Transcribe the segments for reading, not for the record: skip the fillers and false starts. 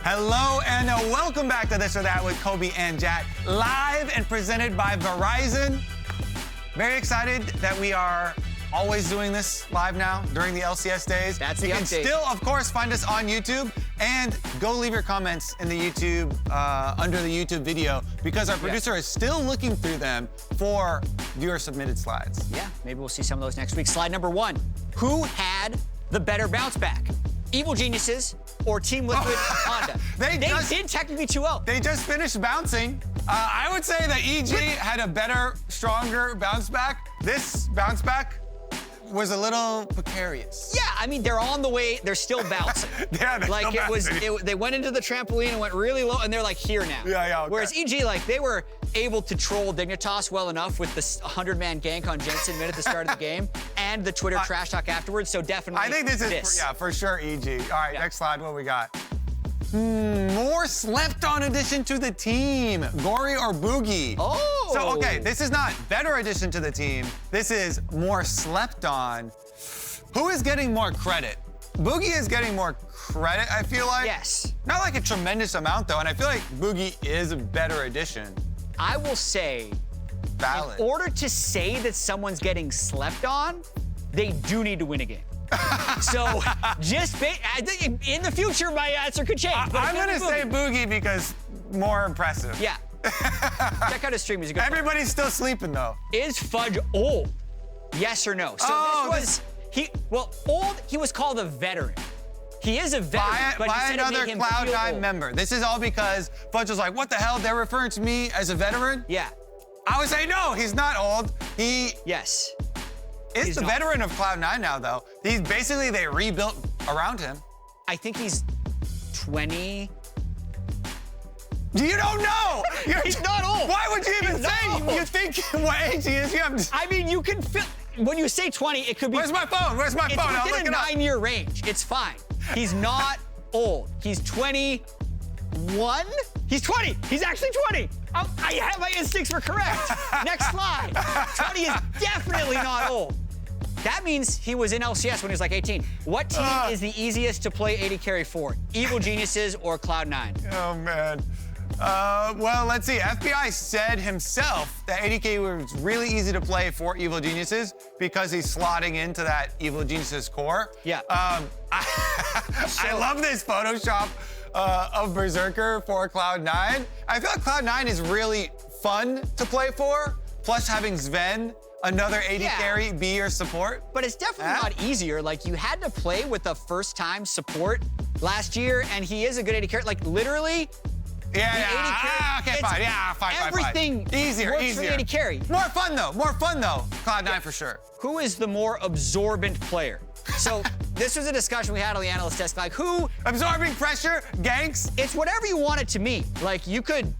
Hello and welcome back to This or That with Kobe and Jack, live and presented by Verizon. Very excited that we are always doing this live now during the LCS days. That's the update. You can still, of course, find us on YouTube and go leave your comments in the YouTube, under the YouTube video, because our producer is still looking through them for viewer-submitted slides. Yeah, maybe we'll see some of those next week. Slide number 1, who had the better bounce back? Evil Geniuses or Team Liquid Honda? They did technically 2-0. They just finished bouncing. I would say that EG had a better, stronger bounce back. This bounce back was a little precarious. Yeah, I mean, they're on the way. They're still bouncing. Yeah, they're like still bouncing. They went into the trampoline and went really low, and they're like here now. Yeah, okay. Whereas EG, like, they were able to troll Dignitas well enough with the 100-man gank on Jensen mid at the start of the game and the Twitter trash talk afterwards. So definitely, I think this is for sure EG. All right, next slide. What we got? More slept-on addition to the team. Gory or Boogie? Oh. So, okay, this is not better addition to the team. This is more slept-on. Who is getting more credit? Boogie is getting more credit, I feel like. Yes. Not like a tremendous amount, though, and I feel like Boogie is a better addition. I will say, valid. In order to say that someone's getting slept on, they do need to win a game. So, I think in the future, my answer could change. I'm going to say Boogie because more impressive. Yeah. Check out his stream. He's a good Everybody's still sleeping, though. Is Fudge old? Yes or no? So old, he was called a veteran. He is a veteran, but by another Cloud9 member. This is all because Fudge was like, what the hell? They're referring to me as a veteran? Yeah. I would say no, he's not old. Yes. He's the veteran of Cloud9 now, though. He's basically, they rebuilt around him. I think he's 20. You don't know! He's not old. Why would you even say you think what age he is? I mean, you can feel, when you say 20, it could be. Where's my phone? Where's my phone? It's within a 9-year range. It's fine. He's not old. He's 21? He's 20. He's actually 20. I have my instincts were correct. Next slide. 20 is definitely not old. That means he was in LCS when he was like 18. What team is the easiest to play AD carry for? Evil Geniuses or Cloud9? Oh, man. Well, let's see. FBI said himself that ADK was really easy to play for Evil Geniuses because he's slotting into that Evil Geniuses core. Yeah. I love this Photoshop of Berserker for Cloud9. I feel like Cloud9 is really fun to play for, plus having Sven, another AD carry, be your support. But it's definitely not easier. Like, you had to play with a first-time support last year, and he is a good AD carry. Like, literally, okay, fine. Yeah, fine. Everything easier. For the AD carry. More fun, though. Cloud9 for sure. Who is the more absorbent player? So this was a discussion we had on the analyst desk. Like, who? Absorbing pressure, ganks? It's whatever you want it to mean. Like, you could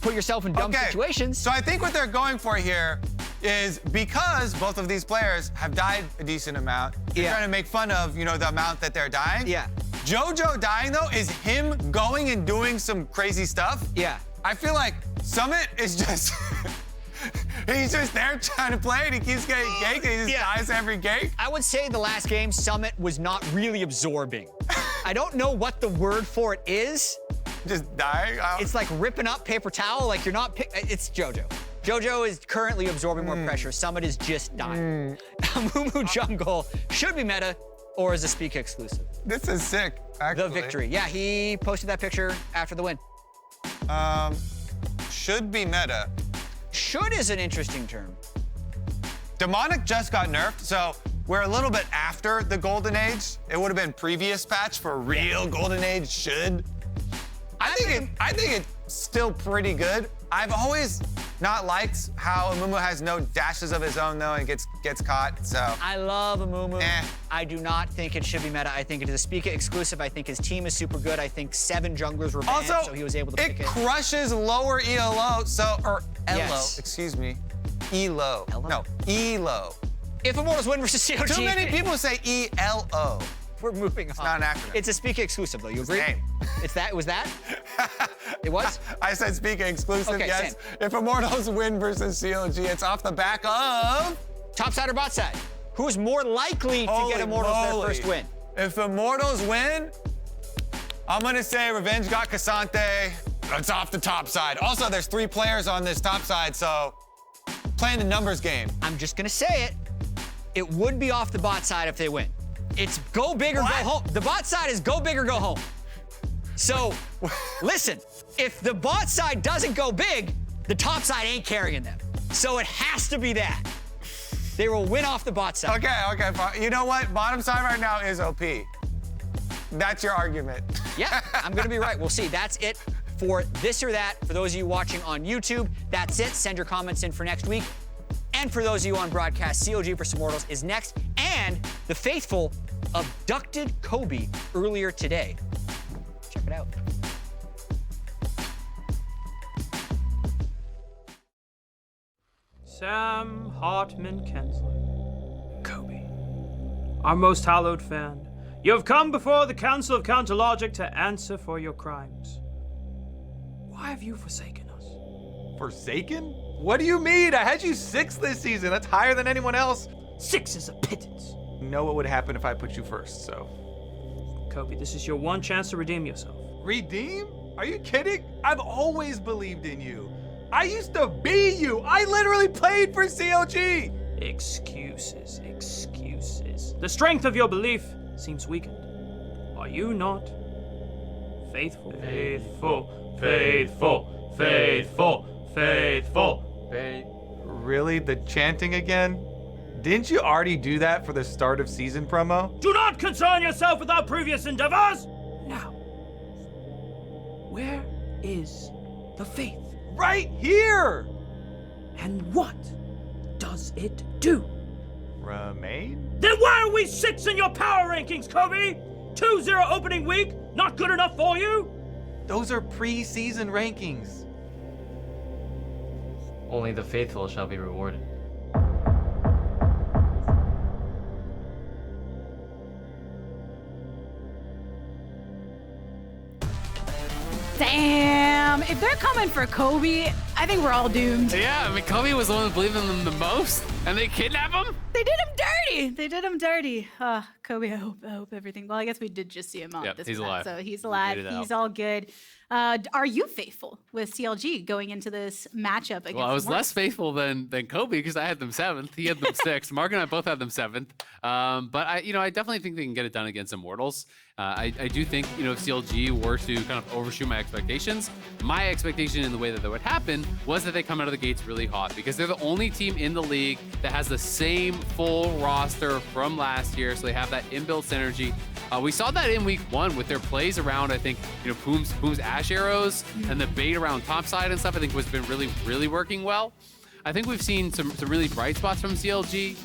put yourself in dumb situations. So I think what they're going for here is because both of these players have died a decent amount, they're trying to make fun of, you know, the amount that they're dying. Yeah. JoJo dying, though, is him going and doing some crazy stuff. Yeah. I feel like Summit is just... he's just there trying to play, and he keeps getting ganked, and he just dies every gank. I would say the last game, Summit was not really absorbing. I don't know what the word for it is. Just dying? It's like ripping up paper towel, like you're not... It's JoJo. JoJo is currently absorbing more pressure. Summit is just dying. Mumu Jungle should be meta, or is a Speak exclusive? This is sick, actually. The victory. Yeah, he posted that picture after the win. Should be meta. Should is an interesting term. Demonic just got nerfed, so we're a little bit after the Golden Age. It would have been previous patch for real Golden Age should. I think it's still pretty good. I've always not liked how Amumu has no dashes of his own, though, and gets caught, so. I love Amumu. I do not think it should be meta. I think it is a Spica exclusive. I think his team is super good. I think 7 junglers were banned, so he was able to pick it. It crushes lower ELO, or ELO, excuse me. ELO. No, ELO. If Immortals win versus CLG. Too many people say ELO. We're moving on. It's not an acronym. It's a Spica exclusive, though. You agree? Same. It's that? It was that? It was? I said Spica exclusive, okay, yes. Same. If Immortals win versus CLG, it's off the back of... Top side or bot side? Who's more likely to get Immortals their first win? If Immortals win, I'm gonna say Revenge got Cassante. It's off the top side. Also, there's 3 players on this top side, so playing the numbers game. I'm just gonna say it. It would be off the bot side if they win. It's go big or go home. The bot side is go big or go home. So, listen, if the bot side doesn't go big, the top side ain't carrying them. So it has to be that. They will win off the bot side. Okay, fine. You know what? Bottom side right now is OP. That's your argument. Yeah, I'm gonna be right. We'll see. That's it for this or that. For those of you watching on YouTube, that's it. Send your comments in for next week. And for those of you on broadcast, CLG vs. Immortals is next. And the faithful abducted Kobe earlier today. Check it out. Sam Hartman Kensler. Kobe. Our most hallowed fan. You have come before the Council of Counterlogic to answer for your crimes. Why have you forsaken us? Forsaken? What do you mean? I had you 6th this season. That's higher than anyone else. 6 is a pittance. You know what would happen if I put you first, so. Kobe, this is your one chance to redeem yourself. Redeem? Are you kidding? I've always believed in you. I used to be you. I literally played for CLG. Excuses, excuses. The strength of your belief seems weakened. Are you not faithful? Faithful, faithful, faithful, faithful. Really? The chanting again? Didn't you already do that for the start of season promo? Do not concern yourself with our previous endeavors! Now, where is the faith? Right here! And what does it do? Remain? Then why are we 6th in your power rankings, Kobe? 2-0 opening week? Not good enough for you? Those are pre-season rankings. Only the faithful shall be rewarded. Damn, if they're coming for Kobe, I think we're all doomed. Yeah, I mean, Kobe was the one that believed in them the most, and they kidnap him? They did him dirty. They did him dirty. Kobe, I hope everything. Well, I guess we did just see him on this. He's alive. So he's alive. Made it He's out. all good. Are you faithful with CLG going into this matchup against? Well, I was Immortals? less faithful than Kobe because I had them 7th. He had them 6th. Mark and I both had them 7th. But I definitely think they can get it done against Immortals. I do think, if CLG were to kind of overshoot my expectations, my expectation in the way that would happen was that they come out of the gates really hot because they're the only team in the league that has the same full roster from last year. So they have that inbuilt synergy. We saw that in week 1 with their plays around, I think, Poome's Ash arrows and the bait around topside and stuff, I think has been really, really working well. I think we've seen some really bright spots from CLG.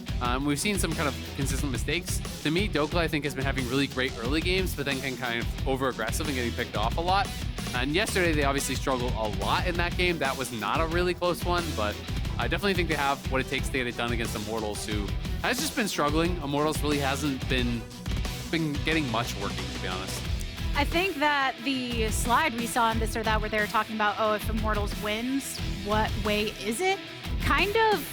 We've seen some kind of consistent mistakes. To me, Dhokla, I think, has been having really great early games, but then can kind of over-aggressive and getting picked off a lot. And yesterday, they obviously struggled a lot in that game. That was not a really close one, but I definitely think they have what it takes to get it done against Immortals, who has just been struggling. Immortals really hasn't been getting much working, to be honest. I think that the slide we saw in this or that where they were talking about, if Immortals wins, what way is it? Kind of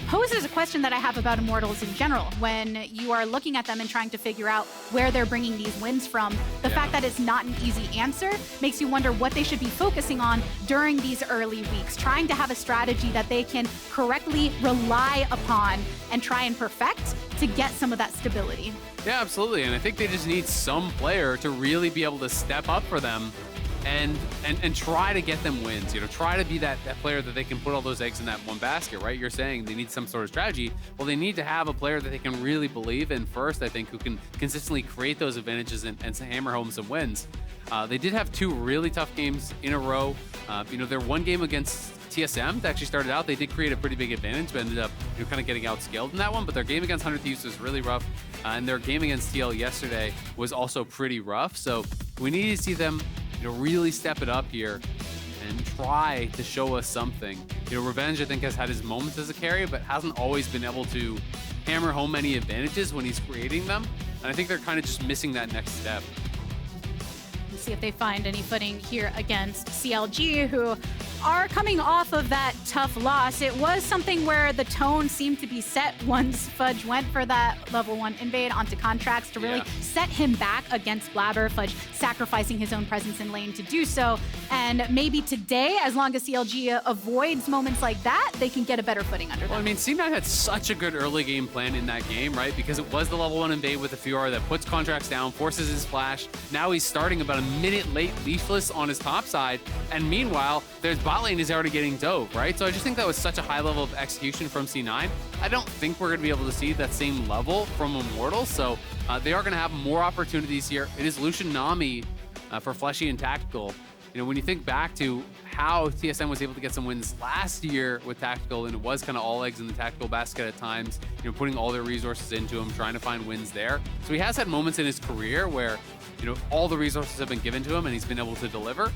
poses a question that I have about Immortals in general. When you are looking at them and trying to figure out where they're bringing these wins from, the fact that it's not an easy answer makes you wonder what they should be focusing on during these early weeks, trying to have a strategy that they can correctly rely upon and try and perfect to get some of that stability. Yeah, absolutely. And I think they just need some player to really be able to step up for them and try to get them wins. Try to be that player that they can put all those eggs in that one basket, right? You're saying they need some sort of strategy. Well, they need to have a player that they can really believe in first, I think, who can consistently create those advantages and hammer home some wins. They did have 2 really tough games in a row. Their one game against TSM that actually started out, they did create a pretty big advantage, but ended up kind of getting outscaled in that one. But their game against 100 Thieves was really rough, and their game against TL yesterday was also pretty rough. So we need to see them really step it up here and try to show us something. Revenge, I think, has had his moments as a carry, but hasn't always been able to hammer home any advantages when he's creating them. And I think they're kind of just missing that next step. See if they find any footing here against CLG, who are coming off of that tough loss. It was something where the tone seemed to be set once Fudge went for that level 1 invade onto Contractz to really set him back against Blabber. Fudge sacrificing his own presence in lane to do so. And maybe today, as long as CLG avoids moments like that, they can get a better footing under them. Well, I mean, C9 had such a good early game plan in that game, right? Because it was the level 1 invade with the Fiora that puts Contractz down, forces his flash. Now he's starting about a minute late leafless on his top side. And meanwhile, there's bot lane is already getting dove, right? So I just think that was such a high level of execution from C9. I don't think we're going to be able to see that same level from Immortals. So they are going to have more opportunities here. It is Lucian Nami for Fleshy and Tactical. You know, when you think back to how TSM was able to get some wins last year with Tactical, and it was kind of all eggs in the Tactical basket at times, you know, putting all their resources into him, trying to find wins there. So he has had moments in his career where, you know, all the resources have been given to him and he's been able to deliver.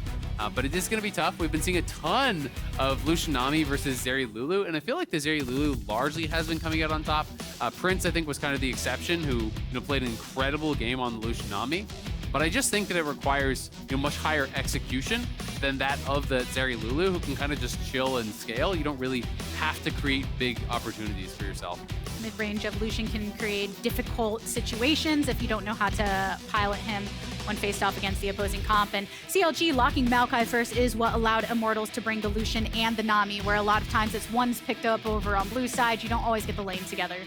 But it is going to be tough. We've been seeing a ton of Lucian Nami versus Zeri Lulu, and I feel like the Zeri Lulu largely has been coming out on top. Prince, I think, was kind of the exception, who, you know, played an incredible game on the Lucian Nami. But I just think that it requires, you know, much higher execution than that of the Zeri Lulu, who can kind of just chill and scale. You don't really have to create big opportunities for yourself. Mid-range of Lucian can create difficult situations if you don't know how to pilot him when faced off against the opposing comp. And CLG locking Maokai first is what allowed Immortals to bring the Lucian and the Nami, where a lot of times it's one's picked up over on blue side. You don't always get the lane together.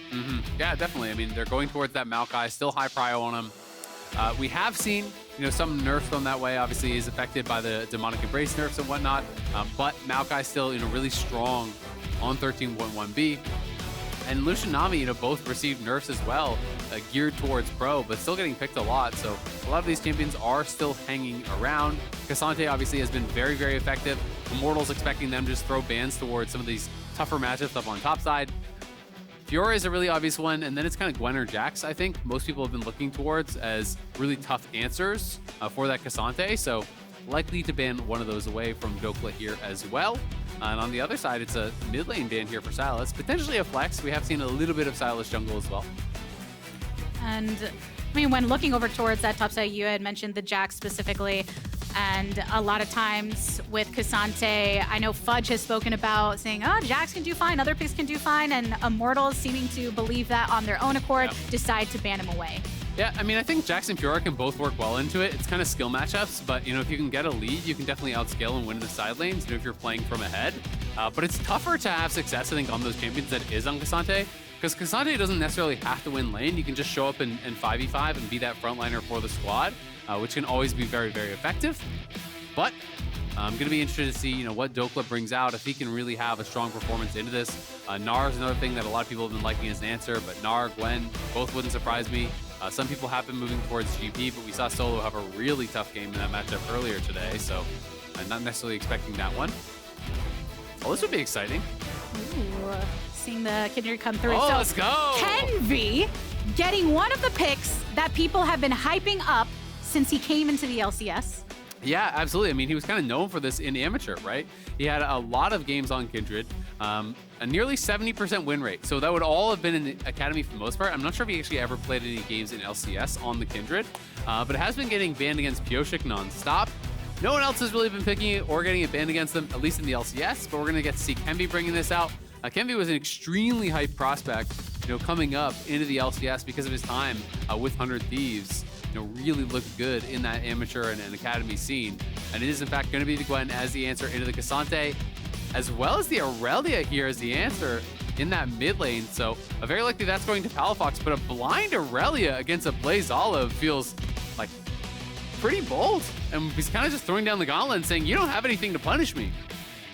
Yeah, definitely. I mean, they're going towards that Maokai, still high prio on him. We have seen, you know, some nerfs on that way. Obviously, is affected by the demonic embrace nerfs and whatnot. But Maokai still, you know, really strong on 13.1b. And Lucian Nami, you know, both received nerfs as well, geared towards pro, but still getting picked a lot. So a lot of these champions are still hanging around. K'Sante obviously has been very, very effective. Immortals expecting them to just throw bans towards some of these tougher matchups up on top side. Fiora is a really obvious one, and then it's kind of Gwen or Jax, I think most people have been looking towards as really tough answers for that K'Sante. So likely to ban one of those away from Dhokla here as well. And on the other side, it's a mid lane ban here for Sylas, potentially a flex. We have seen a little bit of Sylas jungle as well. And I mean, when looking over towards that top side, you had mentioned the Jax specifically. And a lot of times with K'Sante, I know Fudge has spoken about saying, oh, Jax can do fine, other picks can do fine, and Immortals seeming to believe that on their own accord, decide to ban him away. Yeah, I mean, I think Jax and Fiora can both work well into it. It's kind of skill matchups, but, you know, if you can get a lead, you can definitely outscale and win in the side lanes, you know, if you're playing from ahead. But it's tougher to have success, I think, on those champions that is on K'Sante, because K'Sante doesn't necessarily have to win lane. You can just show up in 5v5 and be that frontliner for the squad, which can always be very, very effective. But I'm going to be interested to see, you know, what Dhokla brings out, if he can really have a strong performance into this. Gnar is another thing that a lot of people have been liking as an answer, but Gnar, Gwen, both wouldn't surprise me. Some people have been moving towards GP, but we saw Solo have a really tough game in that matchup earlier today, so I'm not necessarily expecting that one. Well, this would be exciting. Ooh, seeing the Kindred come through. Oh, so let's go! Kenvi getting one of the picks that people have been hyping up since he came into the LCS. Yeah, absolutely. I mean, he was kind of known for this in amateur, right? He had a lot of games on Kindred, a nearly 70% win rate. So that would all have been in the academy for the most part. I'm not sure if he actually ever played any games in LCS on the Kindred, but it has been getting banned against Pioshik nonstop. No one else has really been picking it or getting it banned against them, at least in the LCS, but we're going to get to see Kenvi bringing this out. Kenvi was an extremely hyped prospect, you know, coming up into the LCS because of his time with 100 Thieves. You know, really looked good in that amateur and academy scene. And it is, in fact, going to be the Gwen as the answer into the K'Sante, as well as the Irelia here as the answer in that mid lane. So very likely that's going to Palafox, but a blind Irelia against a Ablazeolive feels like pretty bold. And he's kind of just throwing down the gauntlet and saying, you don't have anything to punish me.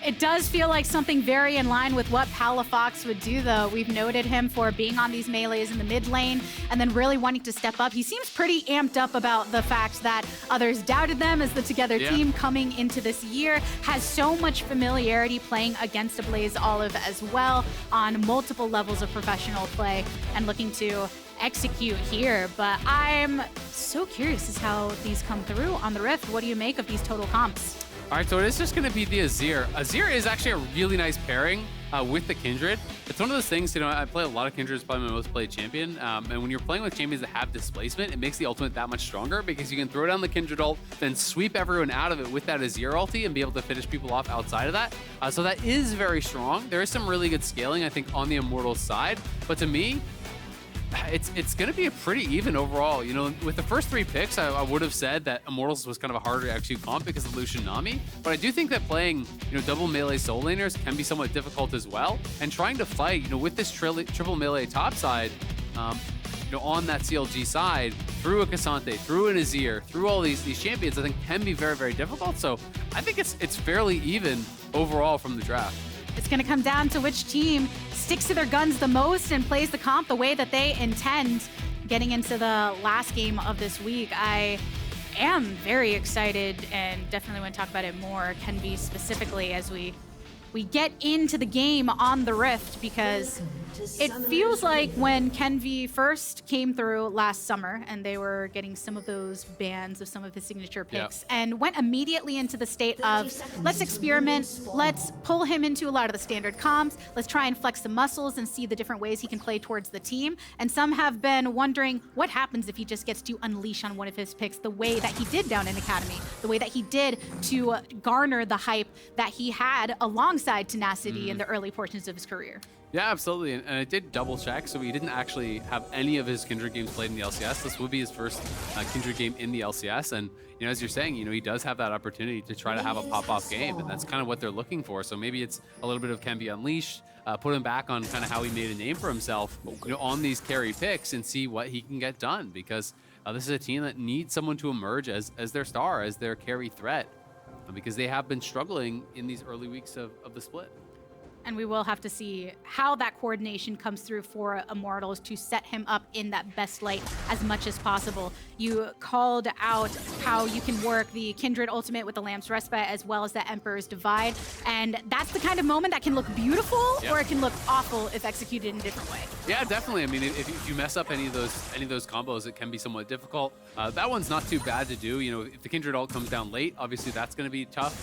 It does feel like something very in line with what Palafox would do, though. We've noted him for being on these melees in the mid lane and then really wanting to step up. He seems pretty amped up about the fact that others doubted them as the Together team coming into this year. Has so much familiarity playing against Ablazeolive as well on multiple levels of professional play and looking to execute here. But I'm so curious as how these come through on the Rift. What do you make of these total comps? All right, so it is just going to be the Azir. Azir is actually a really nice pairing with the Kindred. It's one of those things, you know, I play a lot of Kindred, it's probably my most played champion. And when you're playing with champions that have displacement, it makes the ultimate that much stronger because you can throw down the Kindred ult, then sweep everyone out of it with that Azir ulti and be able to finish people off outside of that. So that is very strong. There is some really good scaling, I think, on the Immortals side. But to me, it's going to be a pretty even overall. You know, with the first 3 picks, I would have said that Immortals was kind of a harder to execute comp because of Lucian Nami. But I do think that playing, you know, double melee soul laners can be somewhat difficult as well. And trying to fight, you know, with this triple melee top side, you know, on that CLG side, through a Cassante, through an Azir, through all these champions, I think can be very, very difficult. So I think it's fairly even overall from the draft. It's going to come down to which team sticks to their guns the most and plays the comp the way that they intend. Getting into the last game of this week, I am very excited and definitely want to talk about it more, Kenvi specifically, as we get into the game on the Rift, because it feels like when Kenvi first came through last summer and they were getting some of those bans of some of his signature picks and went immediately into the state of, let's experiment, let's pull him into a lot of the standard comps, let's try and flex the muscles and see the different ways he can play towards the team. And some have been wondering what happens if he just gets to unleash on one of his picks the way that he did down in Academy, the way that he did to garner the hype that he had alongside tenacity in the early portions of his career. Yeah, absolutely. And I did double check, so he didn't actually have any of his Kindred games played in the LCS. This would be his first Kindred game in the LCS. And, you know, as you're saying, you know, he does have that opportunity to try to have a pop-off game, and that's kind of what they're looking for. So maybe it's a little bit of Kenvi Unleashed, put him back on kind of how he made a name for himself, you know, on these carry picks and see what he can get done, because this is a team that needs someone to emerge as their star, as their carry threat, because they have been struggling in these early weeks of the split. And we will have to see how that coordination comes through for Immortals to set him up in that best light as much as possible. You called out how you can work the Kindred ultimate with the Lamb's Respite as well as the Emperor's Divide. And that's the kind of moment that can look beautiful or it can look awful if executed in a different way. Yeah, definitely. I mean, if you mess up any of those combos, it can be somewhat difficult. That one's not too bad to do. You know, if the Kindred ult comes down late, obviously that's going to be tough.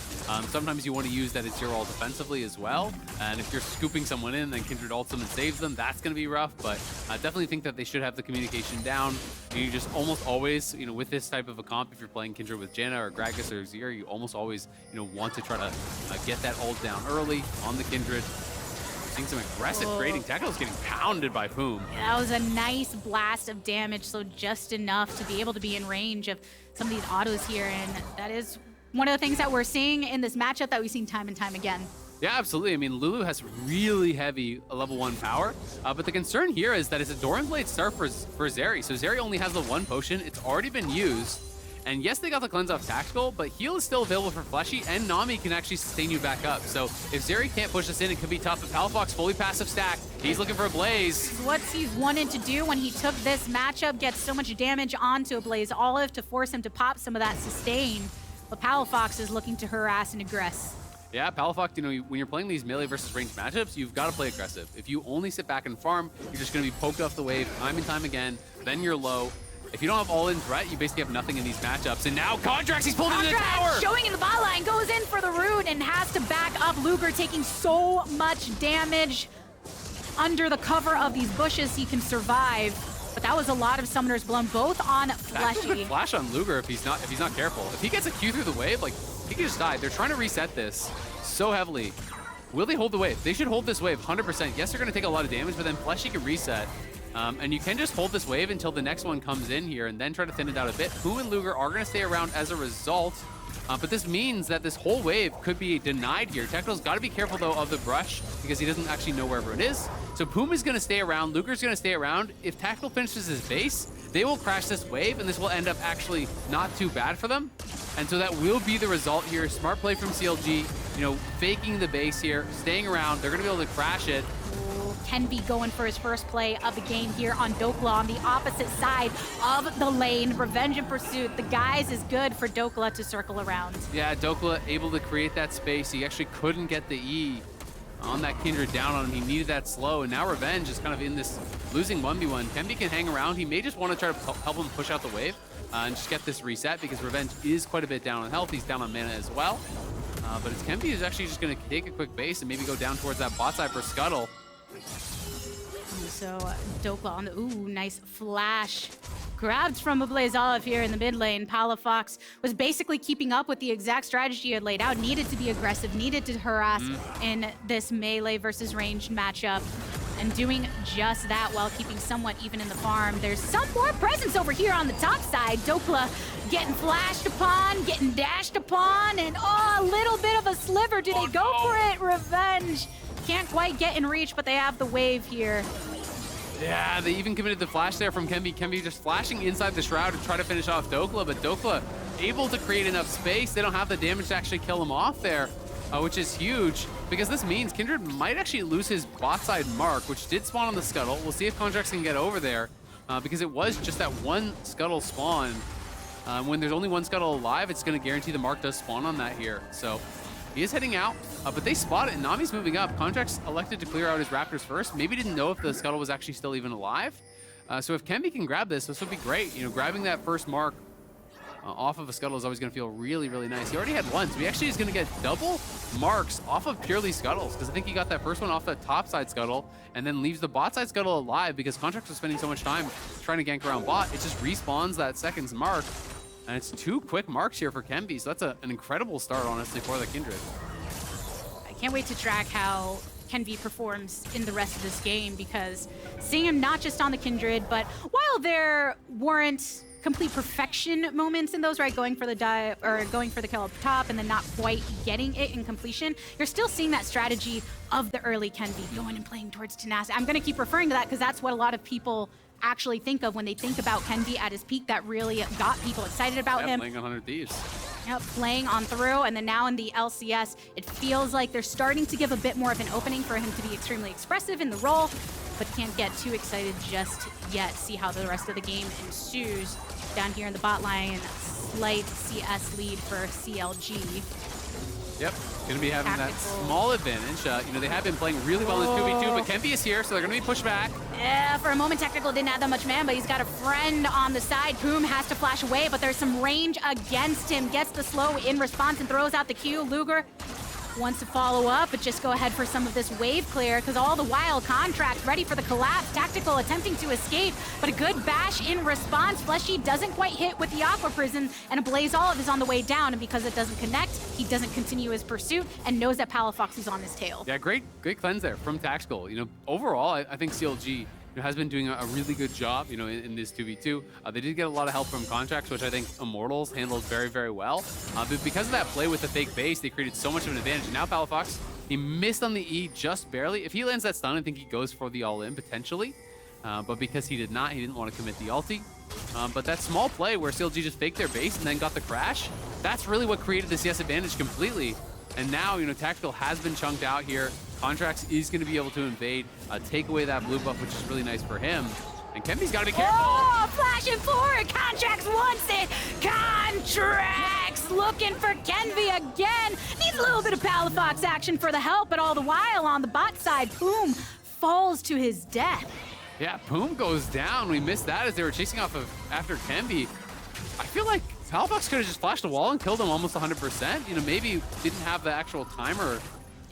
Sometimes you want to use that Azir ult defensively as well. And if you're scooping someone in, then Kindred ults them and saves them, that's going to be rough. But I definitely think that they should have the communication down. You just almost always, you know, with this type of a comp, if you're playing Kindred with Janna or Gragas or Azir, you almost always, you know, want to try to get that ult down early on the Kindred. Seeing some aggressive trading. Techno's getting pounded by Poome. That was a nice blast of damage, so just enough to be able to be in range of some of these autos here. And that is one of the things that we're seeing in this matchup that we've seen time and time again. Yeah, absolutely. I mean, Lulu has really heavy level 1 power, but the concern here is that it's a Doran's Blade start for Zeri. So Zeri only has the 1 potion. It's already been used. And yes, they got the cleanse off tactical, but heal is still available for Fleshy, and Nami can actually sustain you back up. So if Zeri can't push this in, it could be tough. But Palafox fully passive stack. He's looking for a Blaze. What he's wanted to do when he took this matchup, gets so much damage onto Ablazeolive to force him to pop some of that sustain. But Palafox is looking to harass and aggress. Yeah, Palafox, you know, when you're playing these melee versus ranged matchups, you've got to play aggressive. If you only sit back and farm, you're just going to be poked off the wave time and time again. Then you're low. If you don't have all-in threat, you basically have nothing in these matchups. And now Contractz, he's pulled into the tower! Showing in the bot line, goes in for the root and has to back up. Luger taking so much damage. Under the cover of these bushes, he can survive. But that was a lot of summoners blown, both on That's a Fleshy. good flash on Luger if he's not careful. If he gets a Q through the wave, like, he could just die. They're trying to reset this so heavily. Will they hold the wave? They should hold this wave 100%. Yes, they're going to take a lot of damage, but then Fleshy can reset. And you can just hold this wave until the next one comes in here and then try to thin it out a bit. Poome and Luger are going to stay around as a result. But this means that this whole wave could be denied here. Techno's got to be careful, though, of the brush because he doesn't actually know wherever it is. So Poome is going to stay around. Luger's going to stay around. If Tactical finishes his base, they will crash this wave, and this will end up actually not too bad for them. And so that will be the result here. Smart play from CLG, you know, faking the base here, staying around. They're going to be able to crash it. Kenvi going for his first play of the game here on Dhokla on the opposite side of the lane. Revenge and Pursuit. The guys is good for Dhokla to circle around. Yeah, Dhokla able to create that space. He actually couldn't get the E on that Kindred down on him. He needed that slow, and now Revenge is kind of in this losing 1v1. Kenvi can hang around. He may just want to try to help him push out the wave and just get this reset because Revenge is quite a bit down on health. He's down on mana as well. But it's Kenvi who's actually just going to take a quick base and maybe go down towards that bot side for Scuttle. So Dhokla on the, ooh, nice flash. Grabbed from Ablazeolive here in the mid lane. Palafox was basically keeping up with the exact strategy he had laid out. Needed to be aggressive, needed to harass in this melee versus ranged matchup. And doing just that while keeping somewhat even in the farm. There's some more presence over here on the top side. Dhokla getting flashed upon, getting dashed upon, and oh, a little bit of a sliver. Do they go for it? Revenge. Can't quite get in reach, but they have the wave here. Yeah, they even committed the flash there from Kenvi. Kenvi just flashing inside the shroud to try to finish off Dhokla, but Dhokla able to create enough space. They don't have the damage to actually kill him off there, which is huge, because this means Kindred might actually lose his bot side mark, which did spawn on the Scuttle. We'll see if Contractz can get over there, because it was just that one Scuttle spawn. When there's only one Scuttle alive, it's going to guarantee the mark does spawn on that here. So he is heading out, but they spot it, and Nami's moving up. Contractz elected to clear out his Raptors first. Maybe didn't know if the Scuttle was actually still even alive. So if Kenvi can grab this would be great. You know, grabbing that first mark off of a Scuttle is always going to feel really, really nice. He already had one, so he actually is going to get double marks off of purely Scuttles, because I think he got that first one off the top side Scuttle and then leaves the bot side Scuttle alive because Contractz was spending so much time trying to gank around bot. It just respawns that second's mark, and it's 2 quick marks here for Kenvi, so that's an incredible start, honestly, for the Kindred. I can't wait to track how Kenvi performs in the rest of this game, because seeing him not just on the Kindred, but while there weren't complete perfection moments in those, right? Going for the dive or going for the kill up top and then not quite getting it in completion. You're still seeing that strategy of the early Kenvi going and playing towards tenacity. I'm going to keep referring to that because that's what a lot of people actually think of when they think about Kenvi at his peak. That really got people excited about him. Playing 100 Thieves. Yep, playing on through, and then now in the LCS, it feels like they're starting to give a bit more of an opening for him to be extremely expressive in the role, but can't get too excited just yet. See how the rest of the game ensues. Down here in the bot line, slight CS lead for CLG. Yep, gonna be having that small advantage. You know, they have been playing really well in 2v2, but Kenvi is here, so they're gonna be pushed back. Yeah, for a moment, Technical didn't have that much man, but he's got a friend on the side. Poome has to flash away, but there's some range against him. Gets the slow in response and throws out the Q. Luger wants to follow up, but just go ahead for some of this wave clear, because all the while, Contractz ready for the collapse. Tactical attempting to escape, but a good bash in response. Fleshy doesn't quite hit with the Aqua Prison, and Ablazeolive is on the way down, and because it doesn't connect, he doesn't continue his pursuit and knows that Palafox is on his tail. Yeah, great cleanse there from Tactical. You know, overall, I think CLG has been doing a really good job, you know, in this 2v2. They did get a lot of help from Contractz, which I think Immortals handled very, very well. But because of that play with the fake base, they created so much of an advantage. And now Palafox, he missed on the E just barely. If he lands that stun, I think he goes for the all-in potentially. But because he did not, he didn't want to commit the ulti. But that small play where CLG just faked their base and then got the crash, that's really what created the CS advantage completely. And now, you know, Tactical has been chunked out here. Contractz is going to be able to invade, take away that blue buff, which is really nice for him. And Kenvi's got to be careful. Oh, flashing forward. Contractz wants it. Contractz looking for Kenvi again. Needs a little bit of Palafox action for the help, but all the while on the bot side, Poome falls to his death. Yeah, Poome goes down. We missed that as they were chasing off of after Kenvi. I feel like Palafox could have just flashed a wall and killed him almost 100%. You know, maybe didn't have the actual timer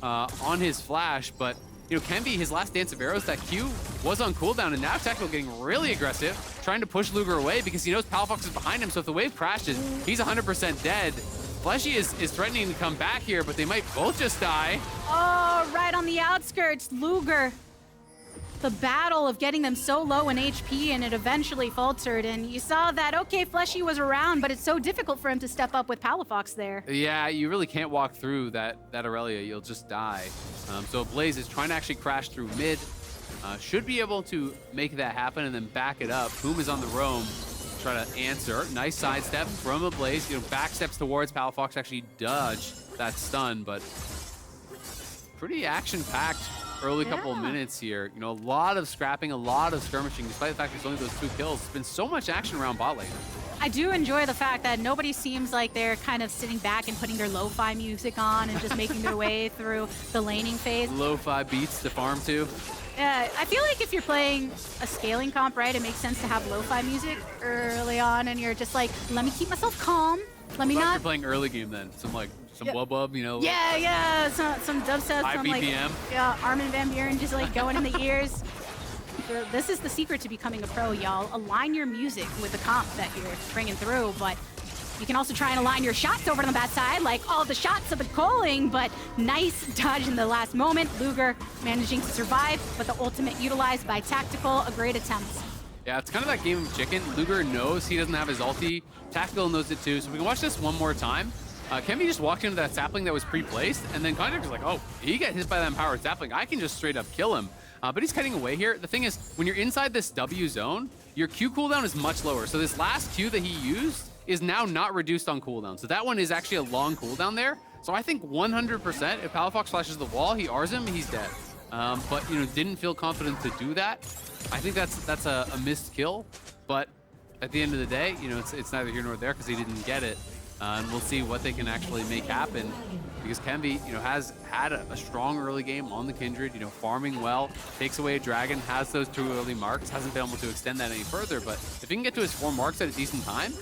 on his flash, but you know, Kenvi, his last dance of arrows, that Q was on cooldown, and now Tactical getting really aggressive, trying to push Luger away because he knows Palafox is behind him, so if the wave crashes, he's 100% dead. Fleshy is threatening to come back here, but they might both just die. Oh, right on the outskirts, Luger. The battle of getting them so low in HP, and it eventually faltered, and you saw that, okay, Fleshy was around, but it's so difficult for him to step up with Palafox there. Yeah, you really can't walk through that Irelia, you'll just die. So Blaze is trying to actually crash through mid, should be able to make that happen and then back it up. Poome is on the roam, try to answer. Nice sidestep from Ablaze, you know, back steps towards Palafox, actually dodge that stun, but pretty action-packed early couple of minutes here. You know, a lot of scrapping, a lot of skirmishing, despite the fact there's only those 2 kills. There's been so much action around bot lane. I do enjoy the fact that nobody seems like they're kind of sitting back and putting their lo-fi music on and just making their way through the laning phase. Lo-fi beats to farm to. I feel like if you're playing a scaling comp, right, it makes sense to have lo-fi music early on, and you're just like, let me keep myself calm, let me You're not. playing early game then. Some wub, you know. Yeah, some dubstep, High some like BPM. Armin van Buuren just like going in the ears. This is the secret to becoming a pro, y'all. Align your music with the comp that you're bringing through, but you can also try and align your shots over on the bad side, like all the shots of the calling, but nice dodge in the last moment. Luger managing to survive, but the ultimate utilized by Tactical, a great attempt. Yeah, it's kind of that game of chicken. Luger knows he doesn't have his ulti. Tactical knows it too, so we can watch this one more time. Kenvi just walked into that sapling that was pre-placed, and then Contractz was like, oh, he got hit by that empowered sapling. I can just straight up kill him. But he's cutting away here. The thing is, when you're inside this W zone, your Q cooldown is much lower. So this last Q that he used is now not reduced on cooldown. So that one is actually a long cooldown there. So I think 100%, if Palafox flashes the wall, he Rs him, he's dead. But, you know, didn't feel confident to do that. I think that's a missed kill. But at the end of the day, you know, it's neither here nor there because he didn't get it. And we'll see what they can actually make happen. Because Kenvi, you know, has had a strong early game on the Kindred, you know, farming well, takes away a dragon, has those 2 early marks, hasn't been able to extend that any further, but if he can get to his 4 marks at a decent time,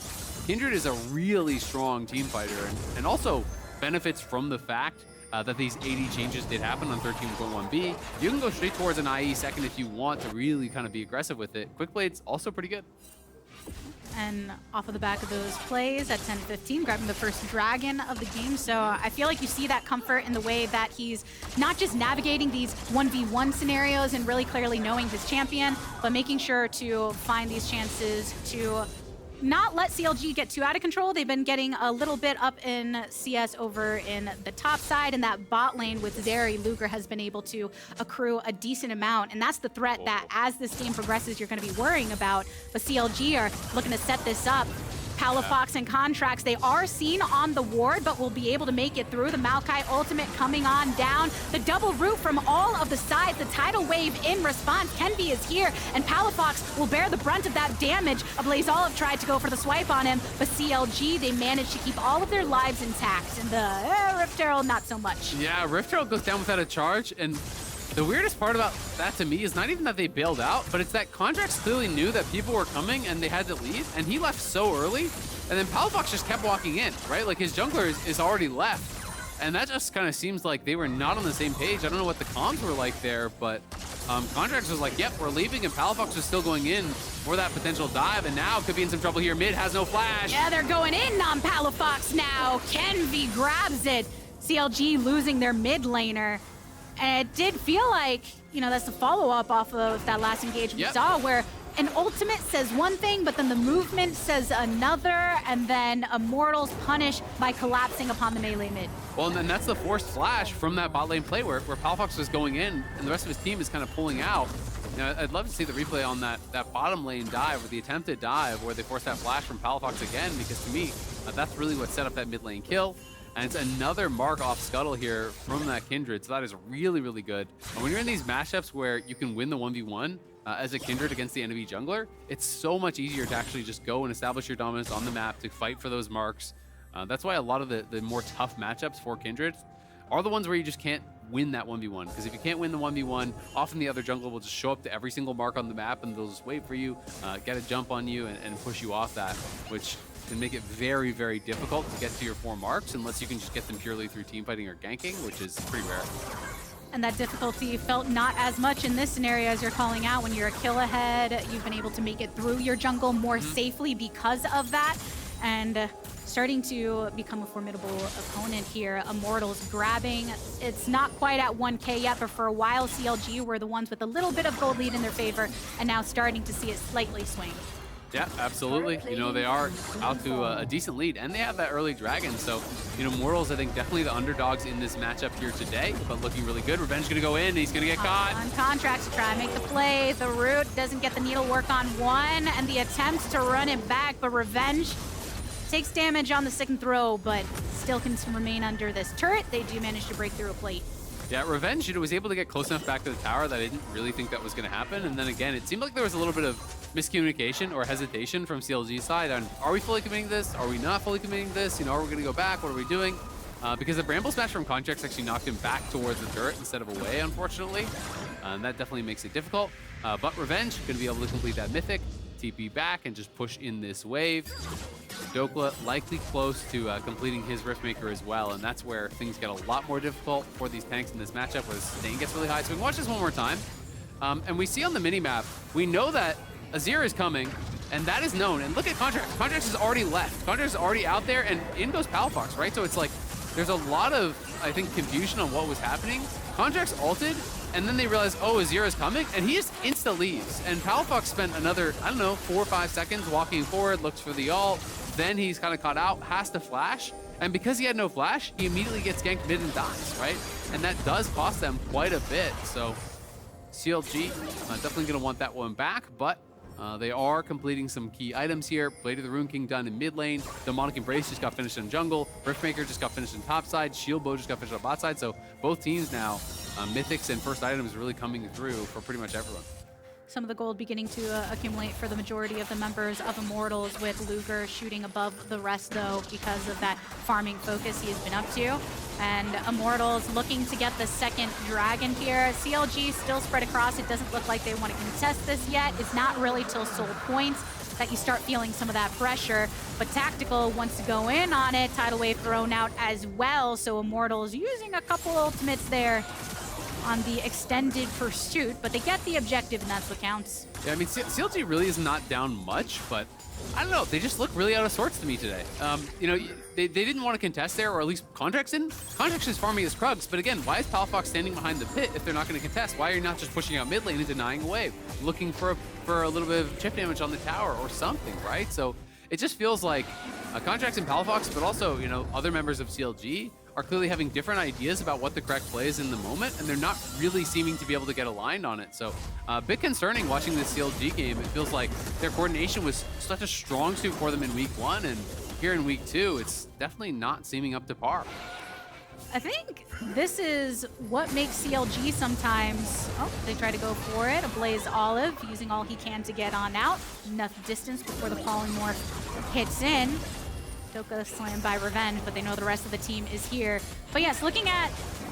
Kindred is a really strong team fighter and also benefits from the fact that these AD changes did happen on 13.1b. You can go straight towards an IE second if you want to really kind of be aggressive with it. Quick Blade's also pretty good. And off of the back of those plays at 10-15, grabbing the first dragon of the game. So I feel like you see that comfort in the way that he's not just navigating these 1v1 scenarios and really clearly knowing his champion, but making sure to find these chances to not let CLG get too out of control. They've been getting a little bit up in CS over in the top side, and that bot lane with Zeri, Luger has been able to accrue a decent amount, and that's the threat that as this game progresses, you're gonna be worrying about. But CLG are looking to set this up. Palafox and Contractz, they are seen on the ward, but will be able to make it through. The Maokai ultimate coming on down. The double root from all of the sides. The tidal wave in response. Kenvi is here, and Palafox will bear the brunt of that damage. Ablazeolive tried to go for the swipe on him, but CLG, they managed to keep all of their lives intact. And the Rift Herald, not so much. Yeah, Rift Herald goes down without a charge, and the weirdest part about that to me is not even that they bailed out, but it's that Contractz clearly knew that people were coming and they had to leave, and he left so early, and then Palafox just kept walking in, right? Like his jungler is already left, and that just kind of seems like they were not on the same page. I don't know what the comms were like there, but Contractz was like, yep, we're leaving, and Palafox was still going in for that potential dive, and now could be in some trouble here. Mid has no flash. Yeah, they're going in on Palafox now. Kenvi grabs it. CLG losing their mid laner. And it did feel like, you know, that's the follow-up off of that last engage we saw, where an ultimate says one thing, but then the movement says another, and then Immortals punish by collapsing upon the melee mid. Well, and then that's the forced flash from that bot lane play where Palafox was going in, and the rest of his team is kind of pulling out. You know, I'd love to see the replay on that bottom lane dive, or the attempted dive, where they forced that flash from Palafox again, because to me, that's really what set up that mid lane kill. And it's another mark off Scuttle here from that Kindred, so that is really, really good. And when you're in these matchups where you can win the 1v1 as a Kindred against the enemy jungler, it's so much easier to actually just go and establish your dominance on the map, to fight for those marks. That's why a lot of the more tough matchups for Kindred are the ones where you just can't win that 1v1. Because if you can't win the 1v1, often the other jungler will just show up to every single mark on the map, and they'll just wait for you, get a jump on you, and push you off that, which can make it very, very difficult to get to your 4 marks unless you can just get them purely through teamfighting or ganking, which is pretty rare. And that difficulty felt not as much in this scenario as you're calling out. When you're a kill ahead, you've been able to make it through your jungle more safely because of that. And starting to become a formidable opponent here. Immortals grabbing. It's not quite at 1K yet, but for a while, CLG were the ones with a little bit of gold lead in their favor, and now starting to see it slightly swing. Yeah, absolutely. You know, they are out to a decent lead, and they have that early dragon. So, you know, Immortals, I think, definitely the underdogs in this matchup here today, but looking really good. Revenge gonna go in, and he's gonna get caught. On Contractz to try and make the play. The root doesn't get the needle work on one, and the attempts to run it back, but Revenge takes damage on the second throw, but still can remain under this turret. They do manage to break through a plate. Yeah, Revenge, you know, was able to get close enough back to the tower that I didn't really think that was going to happen. And then again, it seemed like there was a little bit of miscommunication or hesitation from CLG's side on, are we fully committing this? Are we not fully committing this? You know, are we going to go back? What are we doing? Because the Bramble Smash from Contractz actually knocked him back towards the turret instead of away, unfortunately. And that definitely makes it difficult. But Revenge going to be able to complete that Mythic, TP back, and just push in this wave. Dhokla likely close to completing his Riftmaker as well, and that's where things get a lot more difficult for these tanks in this matchup, where the stain gets really high. So we can watch this one more time. And we see on the minimap, we know that Azir is coming, and that is known. And look at Contractz. Contractz is already left. Contractz is already out there, and in goes Palafox, right? So it's like, there's a lot of, I think, confusion on what was happening. Contractz ulted, and then they realize, oh, Azir is coming, and he just insta leaves. And Palafox spent another, I don't know, 4 or 5 seconds walking forward, looks for the ult, then he's kind of caught out, has to flash, and because he had no flash, he immediately gets ganked mid and dies, right? And that does cost them quite a bit, so CLG definitely going to want that one back, but they are completing some key items here. Blade of the Rune King done in mid lane. Demonic Embrace just got finished in jungle. Riftmaker just got finished in top side. Shield Bow just got finished on bot side. So both teams now, mythics and first items really coming through for pretty much everyone. Some of the gold beginning to accumulate for the majority of the members of Immortals, with Luger shooting above the rest, though, because of that farming focus he has been up to. And Immortals looking to get the second dragon here. CLG still spread across. It doesn't look like they want to contest this yet. It's not really till soul points that you start feeling some of that pressure. But Tactical wants to go in on it. Tidal Wave thrown out as well. So Immortals using a couple ultimates there on the extended pursuit, but they get the objective, and that's what counts. Yeah, I mean, CLG really is not down much, but I don't know. They just look really out of sorts to me today. You know, they didn't want to contest there, or at least Contractz didn't. Contractz is farming his Krugs, but again, why is Palafox standing behind the pit if they're not going to contest? Why are you not just pushing out mid lane and denying a wave, looking for a little bit of chip damage on the tower or something, right? So it just feels like Contractz and Palafox, but also, you know, other members of CLG are clearly having different ideas about what the correct play is in the moment, and they're not really seeming to be able to get aligned on it. So a bit concerning watching this CLG game. It feels like their coordination was such a strong suit for them in week 1, and here in week 2, it's definitely not seeming up to par. I think this is what makes CLG sometimes, oh, they try to go for it. Ablazeolive using all he can to get on out. Enough distance before the polymorph hits in. Dhokla slammed by Revenge, but they know the rest of the team is here. But yes, looking at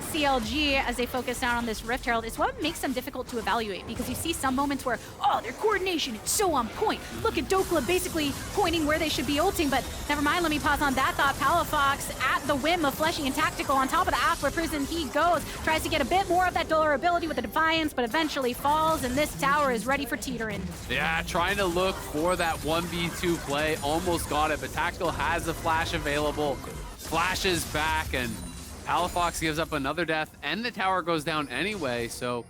CLG as they focus down on this Rift Herald, it's what makes them difficult to evaluate, because you see some moments where, oh, their coordination is so on point. Look at Dhokla basically pointing where they should be ulting, but never mind, let me pause on that thought. Palafox at the whim of Fleshy and Tactical on top of the Aqua Prison he goes, tries to get a bit more of that durability with the Defiance, but eventually falls, and this tower is ready for teetering. Yeah, trying to look for that 1v2 play, almost got it, but Tactical has a flash available, flashes back, and Palafox gives up another death, and the tower goes down anyway. So,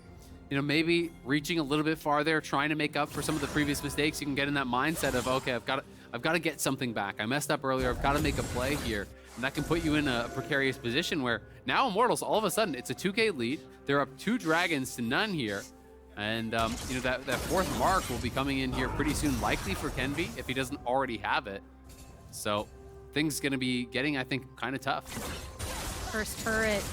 you know, maybe reaching a little bit farther, trying to make up for some of the previous mistakes. You can get in that mindset of, okay, I've got to get something back. I messed up earlier. I've got to make a play here, and that can put you in a precarious position where now Immortals, all of a sudden, it's a 2K lead. They're up 2 dragons to none here, and you know, that 4th mark will be coming in here pretty soon, likely for Kenvi if he doesn't already have it. So things going to be getting, I think, kind of tough. First turret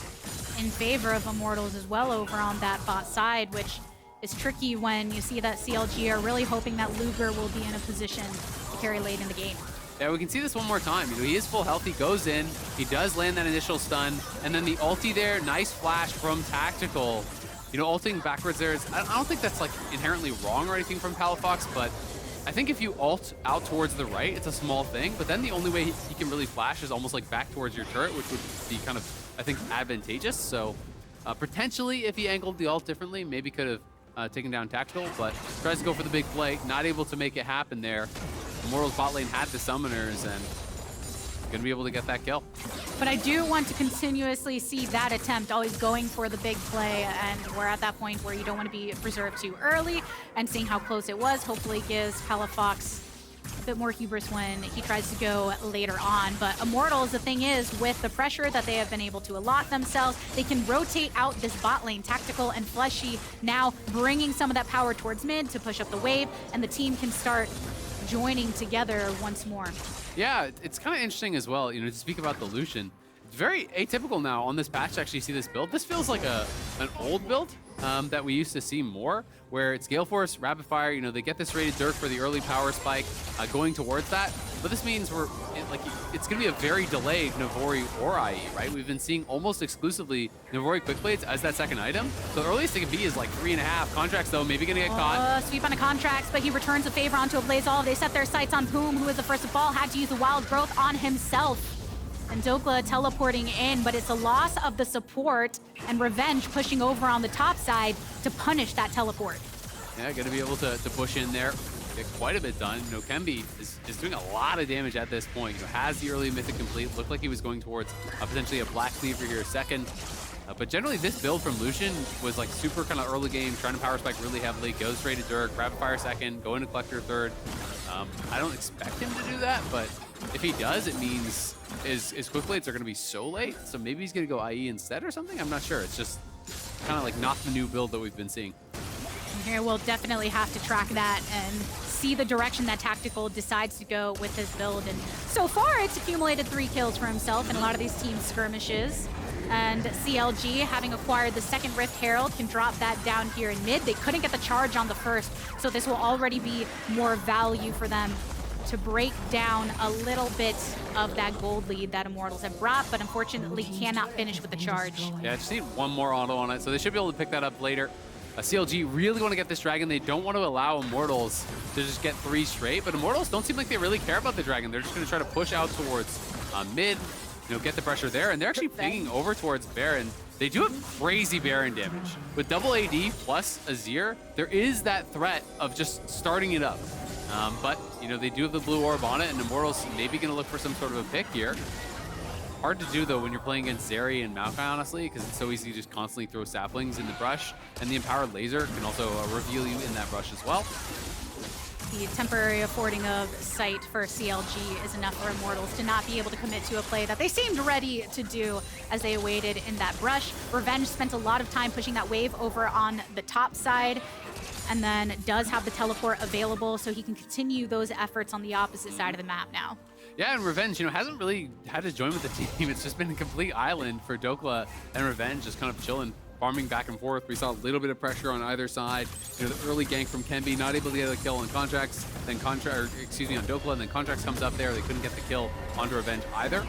in favor of Immortals as well over on that bot side, which is tricky when you see that CLG are really hoping that Luger will be in a position to carry late in the game. Yeah, we can see this one more time. You know, he is full health, he goes in, he does land that initial stun, and then the ulti there, nice flash from Tactical. You know, ulting backwards there is, I don't think that's like inherently wrong or anything from Palafox, but I think if you ult out towards the right, it's a small thing, but then the only way he can really flash is almost like back towards your turret, which would be kind of, I think, advantageous. So potentially, if he angled the ult differently, maybe could have taken down Tactical, but tries to go for the big play, not able to make it happen there. Immortals bot lane had the summoners, and gonna be able to get that kill. But I do want to continuously see that attempt, always going for the big play, and we're at that point where you don't want to be reserved too early, and seeing how close it was hopefully gives Palafox a bit more hubris when he tries to go later on. But Immortals, the thing is, with the pressure that they have been able to allot themselves, they can rotate out this bot lane. Tactical and Fleshy now bringing some of that power towards mid to push up the wave, and the team can start joining together once more. Yeah, it's kind of interesting as well, you know, to speak about the Lucian. It's very atypical now on this patch to actually see this build. This feels like an old build that we used to see more, where it's Gale Force, Rapid Fire, you know, they get this rated Dirk for the early power spike, going towards that. but this means it's going to be a very delayed Navori or IE, right? We've been seeing almost exclusively Navori quick plates as that second item. So the earliest it can be is like 3.5. Contractz though, maybe going to get caught. Sweep on a Contractz, but he returns a favor onto Ablazeolive. They set their sights on Poome, who is the first of all, had to use the wild growth on himself. And Dhokla teleporting in, but it's a loss of the support and Revenge pushing over on the top side to punish that teleport. Yeah, going to be able to push in there, get quite a bit done. You know, Kenvi is doing a lot of damage at this point. You know, has the early mythic complete. Looked like he was going towards potentially a Black Cleaver here second. But generally, this build from Lucian was like super kind of early game, trying to power spike really heavily, go straight to Dirk, rapid fire second, go into Collector third. I don't expect him to do that, but if he does, it means his quick plates are going to be so late. So maybe he's going to go IE instead or something. I'm not sure. It's just kind of like not the new build that we've been seeing. Here we'll definitely have to track that and see the direction that Tactical decides to go with his build. And so far, it's accumulated 3 kills for himself in a lot of these team skirmishes. And CLG, having acquired the second Rift Herald, can drop that down here in mid. They couldn't get the charge on the first, so this will already be more value for them to break down a little bit of that gold lead that Immortals have brought, but unfortunately cannot finish with the charge. Yeah, I just need one more auto on it, so they should be able to pick that up later. CLG really want to get this dragon. They don't want to allow Immortals to just get 3 straight, but Immortals don't seem like they really care about the dragon. They're just going to try to push out towards mid, you know, get the pressure there, and they're actually pinging over towards Baron. They do have crazy Baron damage. With double AD plus Azir, there is that threat of just starting it up. But, you know, they do have the blue orb on it, and Immortals maybe going to look for some sort of a pick here. Hard to do, though, when you're playing against Zeri and Maokai, honestly, because it's so easy to just constantly throw saplings in the brush, and the empowered laser can also reveal you in that brush as well. The temporary affording of sight for CLG is enough for Immortals to not be able to commit to a play that they seemed ready to do as they awaited in that brush. Revenge spent a lot of time pushing that wave over on the top side, and then does have the teleport available, so he can continue those efforts on the opposite side of the map now. Yeah, and Revenge, you know, hasn't really had to join with the team. It's just been a complete island for Dhokla and Revenge, just kind of chilling, farming back and forth. We saw a little bit of pressure on either side. You know, the early gank from Kenvi, not able to get a kill on Contractz, then on Dhokla, and then Contractz comes up there. They couldn't get the kill onto Revenge either.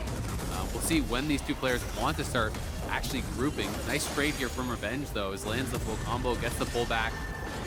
We'll see when these two players want to start actually grouping. Nice trade here from Revenge, though, as lands the full combo, gets the pullback,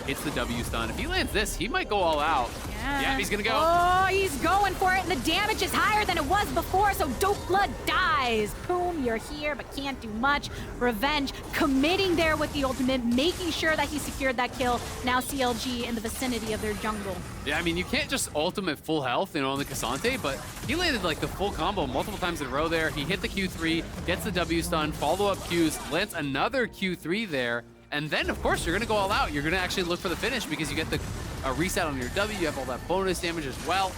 hits the W stun. If he lands this, he might go all out. Yeah, he's gonna go. Oh, he's going for it, and the damage is higher than it was before, so Dhokla dies. Poome, you're here, but can't do much. Revenge committing there with the ultimate, making sure that he secured that kill. Now CLG in the vicinity of their jungle. Yeah, I mean, you can't just ultimate full health, you know, on the Cassante, but he landed like the full combo multiple times in a row there. He hit the Q3, gets the W stun, follow-up Qs, lands another Q3 there. And then, of course, you're going to go all out. You're going to actually look for the finish because you get the reset on your W. You have all that bonus damage as well.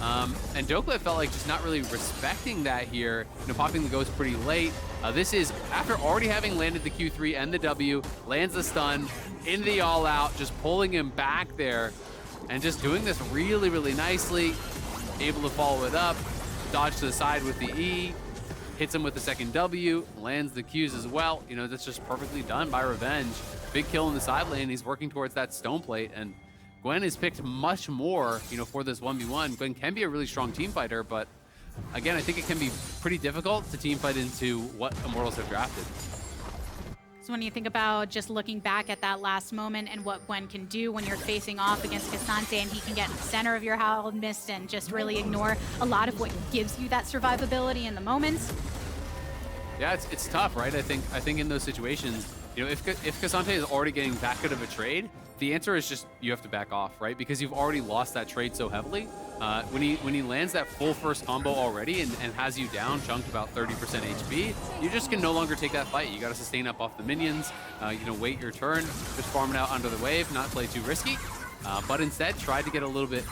And Dhokla felt like just not really respecting that here. You know, popping the ghost pretty late. This is after already having landed the Q3 and the W, lands the stun, into the all out, just pulling him back there. And just doing this really, really nicely. Able to follow it up, dodge to the side with the E. Hits him with the second W, lands the Qs as well. You know, that's just perfectly done by Revenge. Big kill in the side lane. He's working towards that stone plate, and Gwen is picked much more, you know, for this 1v1. Gwen can be a really strong team fighter, but again, I think it can be pretty difficult to team fight into what Immortals have drafted. So when you think about just looking back at that last moment and what Gwen can do when you're facing off against Cassante, and he can get in the center of your Howled Mist and just really ignore a lot of what gives you that survivability in the moments. Yeah, it's tough, right? I think in those situations, you know, if Cassante is already getting that good of a trade, the answer is just you have to back off, right? Because you've already lost that trade so heavily. When he lands that full first combo already and has you down, chunked about 30% HP, you just can no longer take that fight. You got to sustain up off the minions, you know, wait your turn, just farm it out under the wave, not play too risky. But instead, try to get a little bit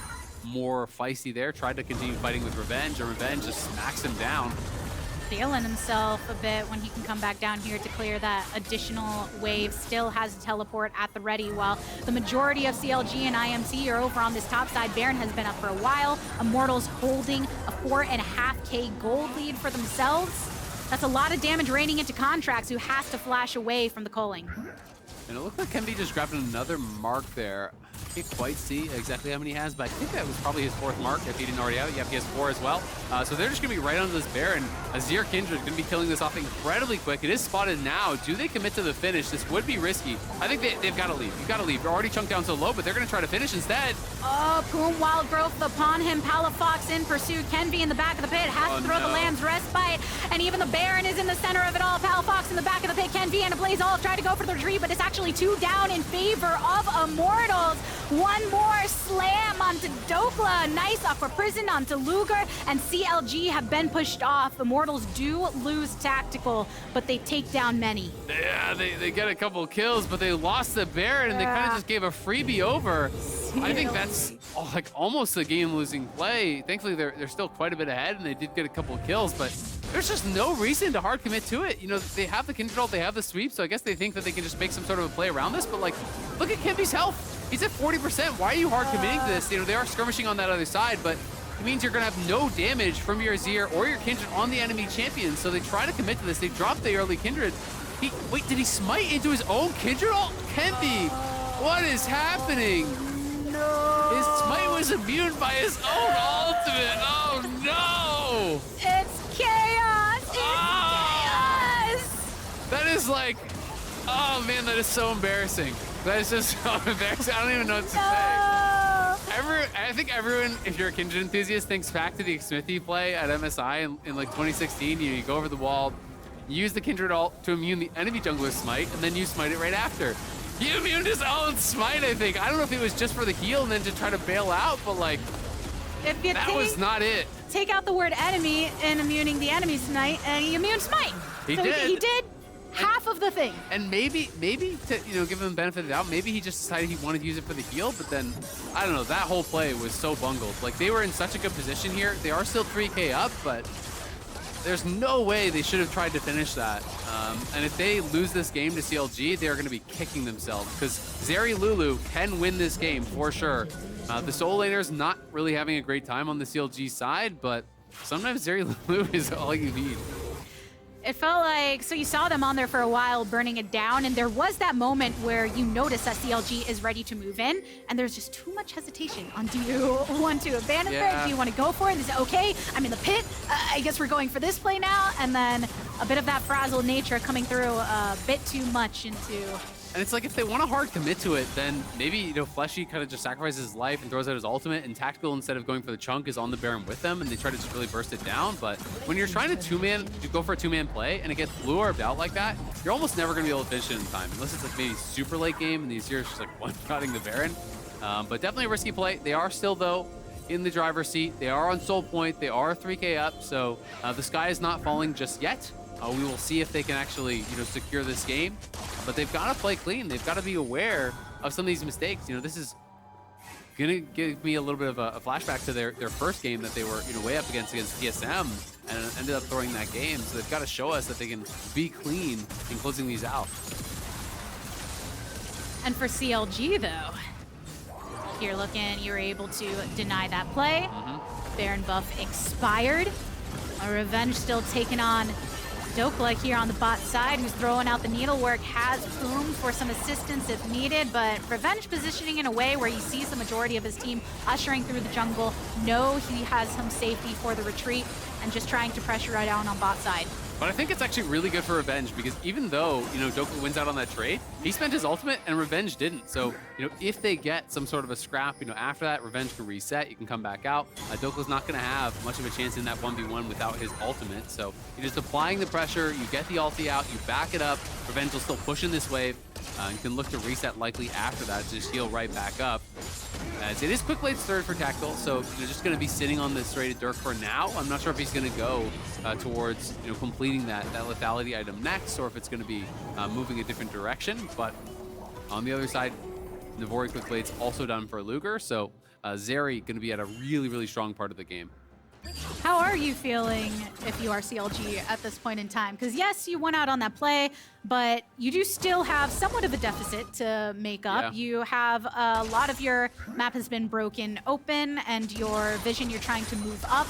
more feisty there, tried to continue fighting with Revenge, and Revenge just smacks him down. Feeling himself a bit when he can come back down here to clear that additional wave. Still has a teleport at the ready, while the majority of CLG and IMT are over on this top side. Baron has been up for a while. Immortals holding a 4.5k gold lead for themselves. That's a lot of damage raining into Contractz, who has to flash away from the culling. And it looked like Kenvi just grabbed another mark there. Can't quite see exactly how many he has, but I think that was probably his 4th mark if he didn't already have it. Yep, he has 4 as well. So they're just going to be right onto this Baron. Azir Kindred going to be killing this off incredibly quick. It is spotted now. Do they commit to the finish? This would be risky. I think they've got to leave. You've got to leave. You're already chunked down so low, but they're going to try to finish instead. Oh, Poome Wild Growth upon him. Palafox in pursuit. Kenvi in the back of the pit has to throw the Lamb's Respite, and even the Baron is in the center of it all. Palafox in the back of the pit. Kenvi and Ablazeolive try to go for the retreat, but it's actually 2 down in favor of Immortals. One more slam onto Dhokla. Nice Aqua Prison onto Luger, and CLG have been pushed off. Immortals do lose tactical, but they take down many. Yeah, they get a couple kills, but they lost the Baron, and they kind of just gave a freebie over. I think that's like almost a game-losing play. Thankfully, they're still quite a bit ahead, and they did get a couple of kills, but there's just no reason to hard commit to it. You know, they have the Kindred ult, they have the sweep, so I guess they think that they can just make some sort of a play around this, but like, look at Kenvi's health. He's at 40%. Why are you hard committing to this? You know, they are skirmishing on that other side, but it means you're gonna have no damage from your Azir or your Kindred on the enemy champion, so they try to commit to this. They dropped the early Kindred. Wait, did he smite into his own Kindred ult? Kenvi, what is happening? No. His smite was immune by his own ultimate. Oh no! It's chaos! It's chaos! That is like, oh man, that is so embarrassing. That is just so embarrassing. I don't even know what to say. I think everyone, if you're a Kindred enthusiast, thinks back to the Smithy play at MSI in like 2016. You go over the wall, you use the Kindred ult to immune the enemy jungler's smite, and then you smite it right after. He immuned his own smite, I think. I don't know if it was just for the heal and then to try to bail out, but like, that was not it. Take out the word enemy in immuning the enemy smite, and he immune smite. He so did. He did half of the thing. And maybe to give him the benefit of the doubt, maybe he just decided he wanted to use it for the heal, but then I don't know, that whole play was so bungled. Like, they were in such a good position here. They are still 3K up, but there's no way they should have tried to finish that. And if they lose this game to CLG, they're going to be kicking themselves, because Zeri Lulu can win this game for sure. The solo laner's not really having a great time on the CLG side, but sometimes Zeri Lulu is all you need. It felt like, so you saw them on there for a while burning it down, and there was that moment where you notice that CLG is ready to move in, and there's just too much hesitation on, do you want to abandon it? Do you want to go for it? And they say, okay, I'm in the pit. I guess we're going for this play now. And then a bit of that frazzled nature coming through a bit too much into... And it's like, if they want to hard commit to it, then maybe, Fleshy kind of just sacrifices his life and throws out his ultimate, and Tactical, instead of going for the chunk, is on the Baron with them, and they try to just really burst it down. But when you're trying to go for a two-man play, and it gets blue orbed out like that, you're almost never going to be able to finish it in time, unless it's like maybe super late game, and these years just like one-shotting the Baron. But definitely a risky play. They are still, though, in the driver's seat. They are on soul point. They are 3K up, so the sky is not falling just yet. We will see if they can actually, secure this game. But they've got to play clean. They've got to be aware of some of these mistakes. This is gonna give me a little bit of a flashback to their first game that they were, way up against TSM and ended up throwing that game. So they've got to show us that they can be clean in closing these out. And for CLG, though, you're able to deny that play. Baron buff expired. A Revenge still taking on Dhokla here on the bot side, who's throwing out the needlework, has Poome for some assistance if needed, but Revenge positioning in a way where he sees the majority of his team ushering through the jungle. No, he has some safety for the retreat, and just trying to pressure right down on bot side. But I think it's actually really good for Revenge, because even though, Dhokla wins out on that trade, he spent his ultimate and Revenge didn't. So, if they get some sort of a scrap, after that, Revenge can reset, you can come back out. Dhokla's not going to have much of a chance in that 1v1 without his ultimate. So, you're just applying the pressure, you get the ulti out, you back it up, Revenge will still push in this wave, and can look to reset likely after that to just heal right back up. As it is Quick Blade's third for Tactical, so they're just going to be sitting on this rated Dirk for now. I'm not sure if he's going to go towards completing that lethality item next, or if it's going to be moving a different direction. But on the other side, Navori Quick Blade's also done for Luger, so Zeri going to be at a really, really strong part of the game. How are you feeling if you are CLG at this point in time? Because yes, you went out on that play, but you do still have somewhat of a deficit to make up. Yeah. You have a lot of your map has been broken open, and your vision, you're trying to move up.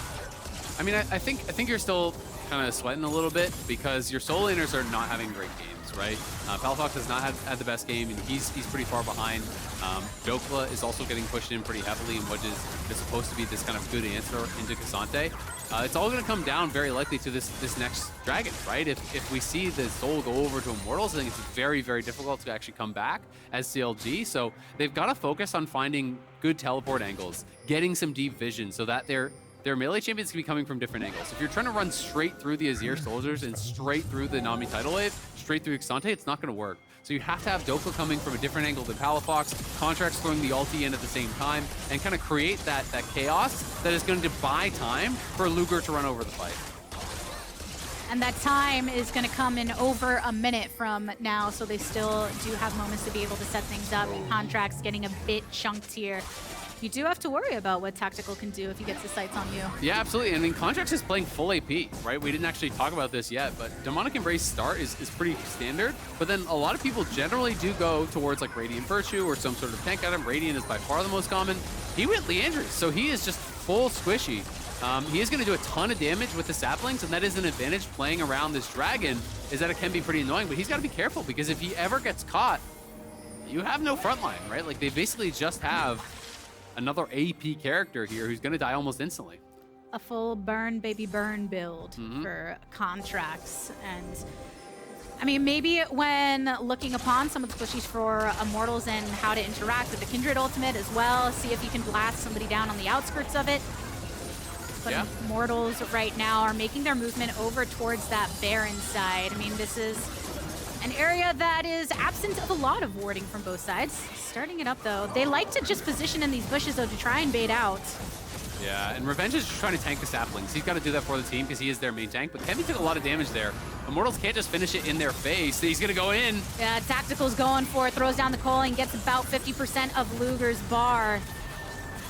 I mean, I think you're still kind of sweating a little bit because your solo laners are not having great games, right? Palafox has not had the best game, and he's pretty far behind. Dhokla is also getting pushed in pretty heavily in what is supposed to be this kind of good answer into K'Sante. It's all going to come down very likely to this next dragon, right? If we see the soul go over to Immortals, I think it's very, very difficult to actually come back as CLG. So they've got to focus on finding good teleport angles, getting some deep vision so that their melee champions can be coming from different angles. If you're trying to run straight through the Azir soldiers and straight through the Nami tidal wave, straight through K'Sante, it's not going to work. So you have to have Dhokla coming from a different angle than Palafox, Contractz throwing the ulti in at the same time, and kind of create that chaos that is going to buy time for Luger to run over the fight. And that time is going to come in over a minute from now, so they still do have moments to be able to set things up. Contractz getting a bit chunked here. You do have to worry about what Tactical can do if he gets the sights on you. Yeah, absolutely. I mean, Contractz is playing full AP, right? We didn't actually talk about this yet, but Demonic Embrace start is pretty standard. But then a lot of people generally do go towards like Radiant Virtue or some sort of tank item. Radiant is by far the most common. He went Leandris, so he is just full squishy. He is going to do a ton of damage with the saplings, and that is an advantage playing around this dragon, is that it can be pretty annoying. But he's got to be careful, because if he ever gets caught, you have no frontline, right? Like, they basically just have another AP character here who's going to die almost instantly. A full burn, baby burn build for Contractz. And I mean, maybe when looking upon some of the squishies for Immortals and how to interact with the Kindred ultimate as well, see if you can blast somebody down on the outskirts of it. But yeah. Immortals right now are making their movement over towards that Baron side. I mean, this is an area that is absent of a lot of warding from both sides. Starting it up, though. They like to just position in these bushes, though, to try and bait out. Yeah, and Revenge is just trying to tank the saplings. He's got to do that for the team because he is their main tank. But Kenvi took a lot of damage there. Immortals can't just finish it in their face. He's going to go in. Yeah, Tactical's going for it. Throws down the coal and gets about 50% of Luger's bar.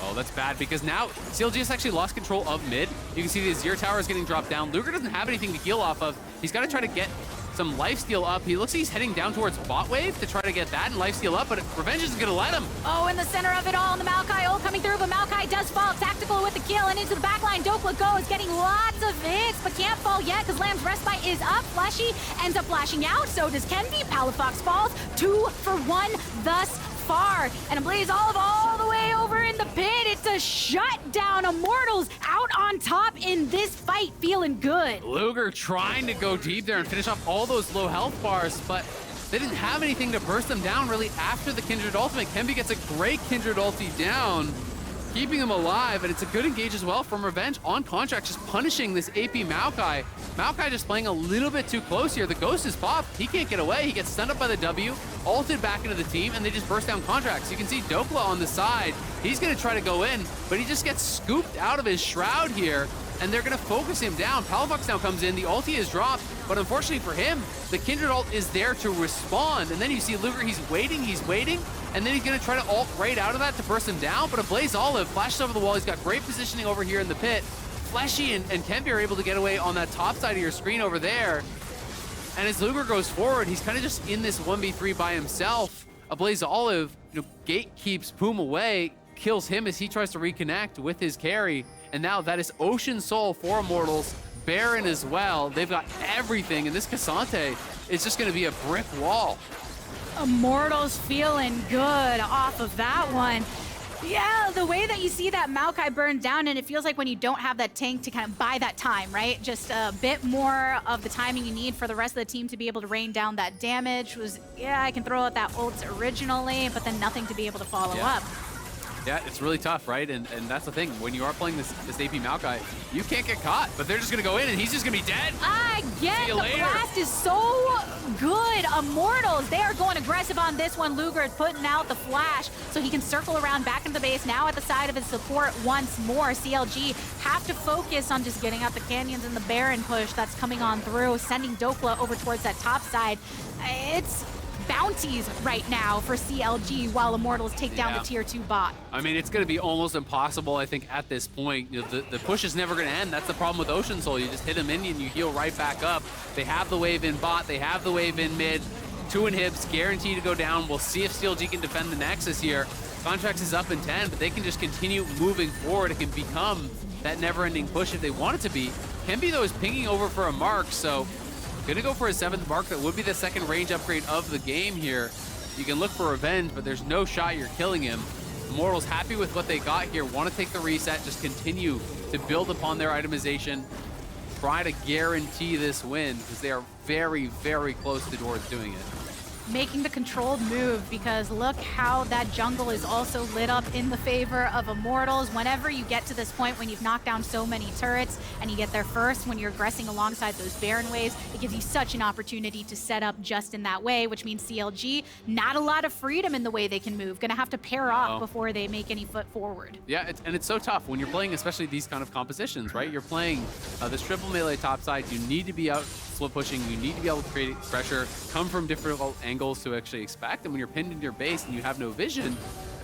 Oh, that's bad because now CLG has actually lost control of mid. You can see the Azir tower is getting dropped down. Luger doesn't have anything to heal off of. He's got to try to get some lifesteal up. He looks like he's heading down towards bot wave to try to get that and lifesteal up, but Revenge isn't going to let him. Oh, in the center of it all, and the Maokai ult coming through, but Maokai does fall. Tactical with the kill, and into the backline. Dhokla goes, getting lots of hits, but can't fall yet because Lamb's Respite is up. Fleshy ends up flashing out, so does Kenvi. Palafox falls, 2 for 1 thus far. And Ablazeolive all the way over in the pit. It's a shutdown. Immortals out on top in this fight, feeling good. Luger trying to go deep there and finish off all those low health bars, but they didn't have anything to burst them down really after the Kindred ultimate. Kenvi gets a great Kindred ulti down, keeping him alive, and it's a good engage as well from Revenge on Contractz, just punishing this AP Maokai. Maokai just playing a little bit too close here. The ghost is popped. He can't get away. He gets stunned up by the W, ulted back into the team, and they just burst down Contractz. You can see Dhokla on the side. He's going to try to go in, but he just gets scooped out of his shroud here, and they're going to focus him down. Palafox now comes in. The ulti is dropped, but unfortunately for him, the Kindred ult is there to respond, and then you see Luger, he's waiting, and then he's going to try to ult right out of that to burst him down, but Ablazeolive flashes over the wall. He's got great positioning over here in the pit. Fleshy and Kenvi are able to get away on that top side of your screen over there, and as Luger goes forward, he's kind of just in this 1v3 by himself. Ablazeolive, gate keeps Poome away, kills him as he tries to reconnect with his carry, and now that is Ocean Soul for Immortals, Baron as well. They've got everything, and this K'Sante is just going to be a brick wall. Immortals feeling good off of that one. Yeah, the way that you see that Maokai burn down, and it feels like when you don't have that tank to kind of buy that time, right? Just a bit more of the timing you need for the rest of the team to be able to rain down that damage was, yeah, I can throw out that ult originally, but then nothing to be able to follow up. Yeah, it's really tough, right? And that's the thing. When you are playing this AP Maokai, you can't get caught, but they're just going to go in, and he's just going to be dead. Again, the blast is so good. Immortals, they are going aggressive on this one. Luger is putting out the flash so he can circle around back into the base, now at the side of his support once more. CLG have to focus on just getting out the canyons and the Baron push that's coming on through, sending Dhokla over towards that top side. It's bounties right now for CLG while Immortals take down the tier 2 bot. I mean, it's going to be almost impossible, I think, at this point. The push is never going to end. That's the problem with Ocean Soul. You just hit a minion, you heal right back up. They have the wave in bot, they have the wave in mid. 2 inhibs guaranteed to go down. We'll see if CLG can defend the Nexus here. Contractz is up in 10, but they can just continue moving forward. It can become that never-ending push if they want it to be. Kenvi, though, is pinging over for a mark, so gonna go for a 7th mark. That would be the 2nd range upgrade of the game here. You can look for revenge, but there's no shot you're killing him. Immortals happy with what they got here, want to take the reset, just continue to build upon their itemization, try to guarantee this win, because they are very, very close towards doing it. Making the controlled move, because look how that jungle is also lit up in the favor of Immortals. Whenever you get to this point when you've knocked down so many turrets and you get there first when you're aggressing alongside those Baron waves, it gives you such an opportunity to set up just in that way, which means CLG, not a lot of freedom in the way they can move. Gonna have to pair off before they make any foot forward. Yeah, and it's so tough when you're playing, especially these kind of compositions, right? You're playing this triple melee topside. You need to be out split pushing, you need to be able to create pressure, come from different angles to actually expect. And when you're pinned into your base and you have no vision,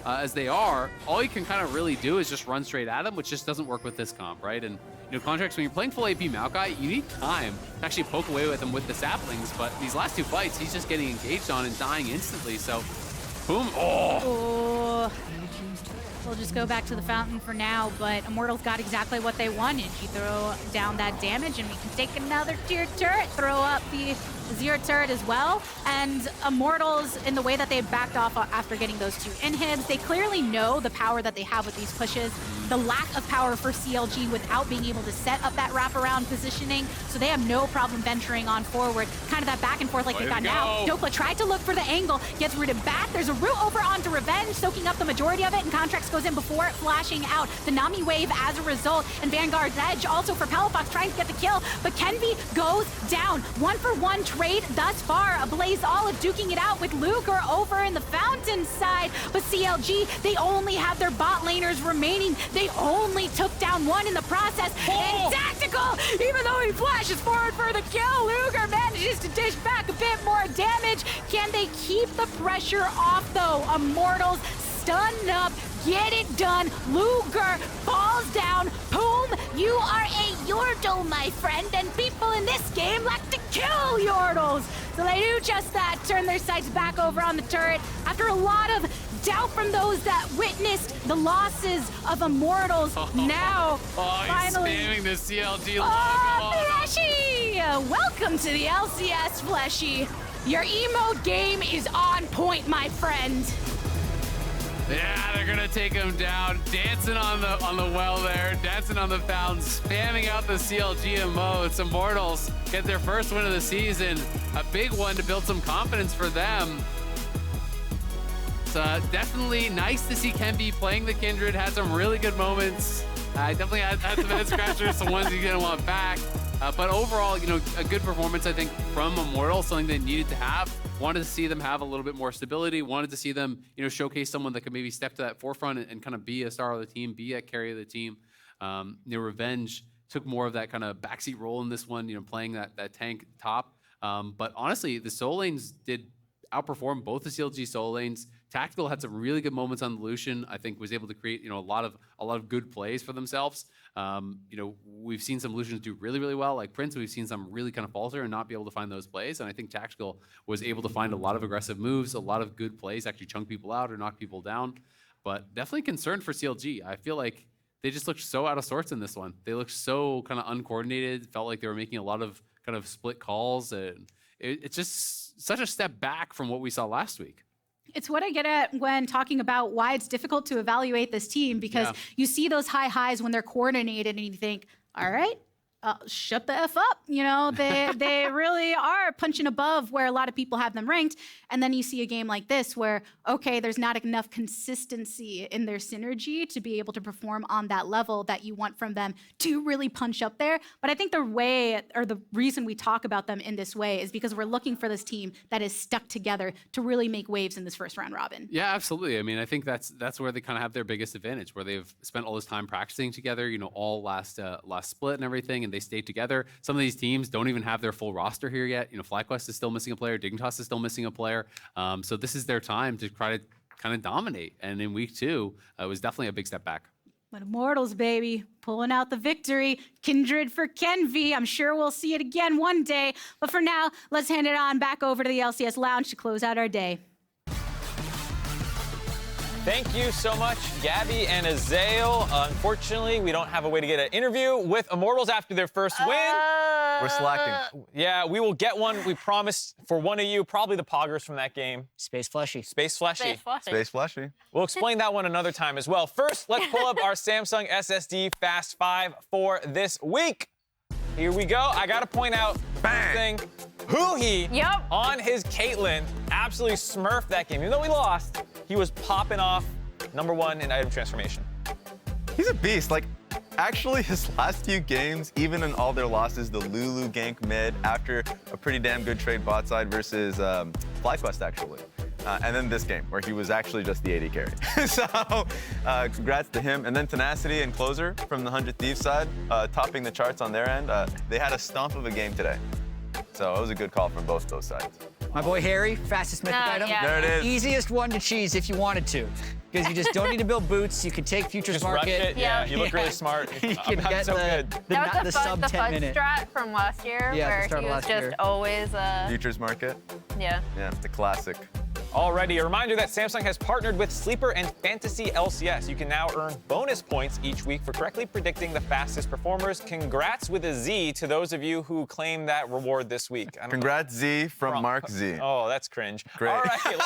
as they are, all you can kind of really do is just run straight at them, which just doesn't work with this comp, right? And you know, Contractz, when you're playing full AP Maokai, you need time to actually poke away with him with the saplings. But these last 2 fights, he's just getting engaged on and dying instantly. So, boom! Oh. We'll just go back to the fountain for now, but Immortals got exactly what they wanted. You throw down that damage and we can take another tier turret, throw up the Azir turret as well. And Immortals, in the way that they backed off after getting those 2 inhibs, they clearly know the power that they have with these pushes, the lack of power for CLG without being able to set up that wraparound positioning, so they have no problem venturing on forward. Kind of that back and forth like they got now. Dhokla tried to look for the angle, gets rooted back. There's a route over onto Revenge, soaking up the majority of it, and Contractz goes in before it, flashing out. The Nami wave as a result, and Vanguard's Edge also for Palafox trying to get the kill, but Kenvi goes down. 1-for-1 trade thus far. Ablazeolive duking it out with Luger over in the fountain side, but CLG, they only have their bot laners remaining. They only took down 1 in the process, and Tactical, even though he flashes forward for the kill, Luger manages to dish back a bit more damage. Can they keep the pressure off though? Immortals stunned up, get it done. Luger falls down. Poome, you are a Yordle, my friend, and people in this game like to kill Yordles. So they do just that, turn their sights back over on the turret. After a lot of doubt from those that witnessed the losses of Immortals, now finally... He's spamming the CLG logo. Fleshy! Welcome to the LCS, Fleshy. Your emote game is on point, my friend. Yeah, they're gonna take him down. Dancing on the well there, dancing on the fountain, spamming out the CLG emotes. Immortals get their first win of the season. A big one to build some confidence for them. It's definitely nice to see Kenvi playing the Kindred. Had some really good moments. I definitely had some head scratchers, some ones you didn't want back. But overall, you know, a good performance, I think, from Immortals, something they needed to have. Wanted to see them have a little bit more stability. Wanted to see them, you know, showcase someone that could maybe step to that forefront and kind of be a star of the team, be a carry of the team. You know, Revenge took more of that kind of backseat role in this one, you know, playing that tank top. But honestly, the Soul lanes did outperform both the CLG Soul lanes. Tactical had some really good moments on the Lucian. I think was able to create, you know, a lot of good plays for themselves. You know, we've seen some Lucians do really, really well. Like Prince, we've seen some really kind of falter and not be able to find those plays. And I think Tactical was able to find a lot of aggressive moves, a lot of good plays, actually chunk people out or knock people down. But definitely concerned for CLG. I feel like they just looked so out of sorts in this one. They looked so kind of uncoordinated. Felt like they were making a lot of kind of split calls. And it's just such a step back from what we saw last week. It's what I get at when talking about why it's difficult to evaluate this team, because you see those high highs when they're coordinated and you think, all right, shut the F up. You know, they really are punching above where a lot of people have them ranked. And then you see a game like this where, okay, there's not enough consistency in their synergy to be able to perform on that level that you want from them to really punch up there. But I think the way, or the reason we talk about them in this way is because we're looking for this team that is stuck together to really make waves in this first round robin. Yeah, absolutely. I mean, I think that's where they kind of have their biggest advantage, where they've spent all this time practicing together, you know, all last split and everything, and they stayed together. Some of these teams don't even have their full roster here yet. You know, FlyQuest is still missing a player. Dignitas is still missing a player. So this is their time to try to kind of dominate. And in week 2, it was definitely a big step back. But Immortals, baby, pulling out the victory. Kindred for Kenvi. I'm sure we'll see it again one day. But for now, let's hand it on back over to the LCS Lounge to close out our day. Thank you so much, Gabby and Azael. Unfortunately, we don't have a way to get an interview with Immortals after their first win. We're slacking. Yeah, we will get one. We promised for one of you, probably the poggers from that game. Space Fleshy. Space Fleshy. Space Fleshy. We'll explain that one another time as well. First, let's pull up our Samsung SSD Fast 5 for this week. Here we go. I gotta point out Bang. something. Huhi on his Caitlyn absolutely smurfed that game. Even though we lost, he was popping off #1 in item transformation. He's a beast. Like, actually, his last few games, even in all their losses, the Lulu gank mid after a pretty damn good trade bot side versus FlyQuest, actually. And then this game, where he was actually just the AD carry. So, congrats to him. And then Tenacity and Closer from the 100 Thieves side, topping the charts on their end. They had a stomp of a game today. So it was a good call from both those sides. My boy Harry, fastest mythic item. yeah. There it is. Easiest one to cheese if you wanted to. Because you just don't need to build boots. You can take Futures Just rush Market. it. Yeah, Yeah. you look really smart. You can I'm get so the, good. That was the sub 10 fudge strat from last year, Yeah, the where start he of was last just year. always, Futures Market. yeah. Yeah, the classic. Alrighty, a reminder that Samsung has partnered with Sleeper and Fantasy LCS. You can now earn bonus points each week for correctly predicting the fastest performers. Congrats with a Z to those of you who claim that reward this week. I don't know. Congrats, Z, from Mark Z. Oh, that's cringe. Great. All right,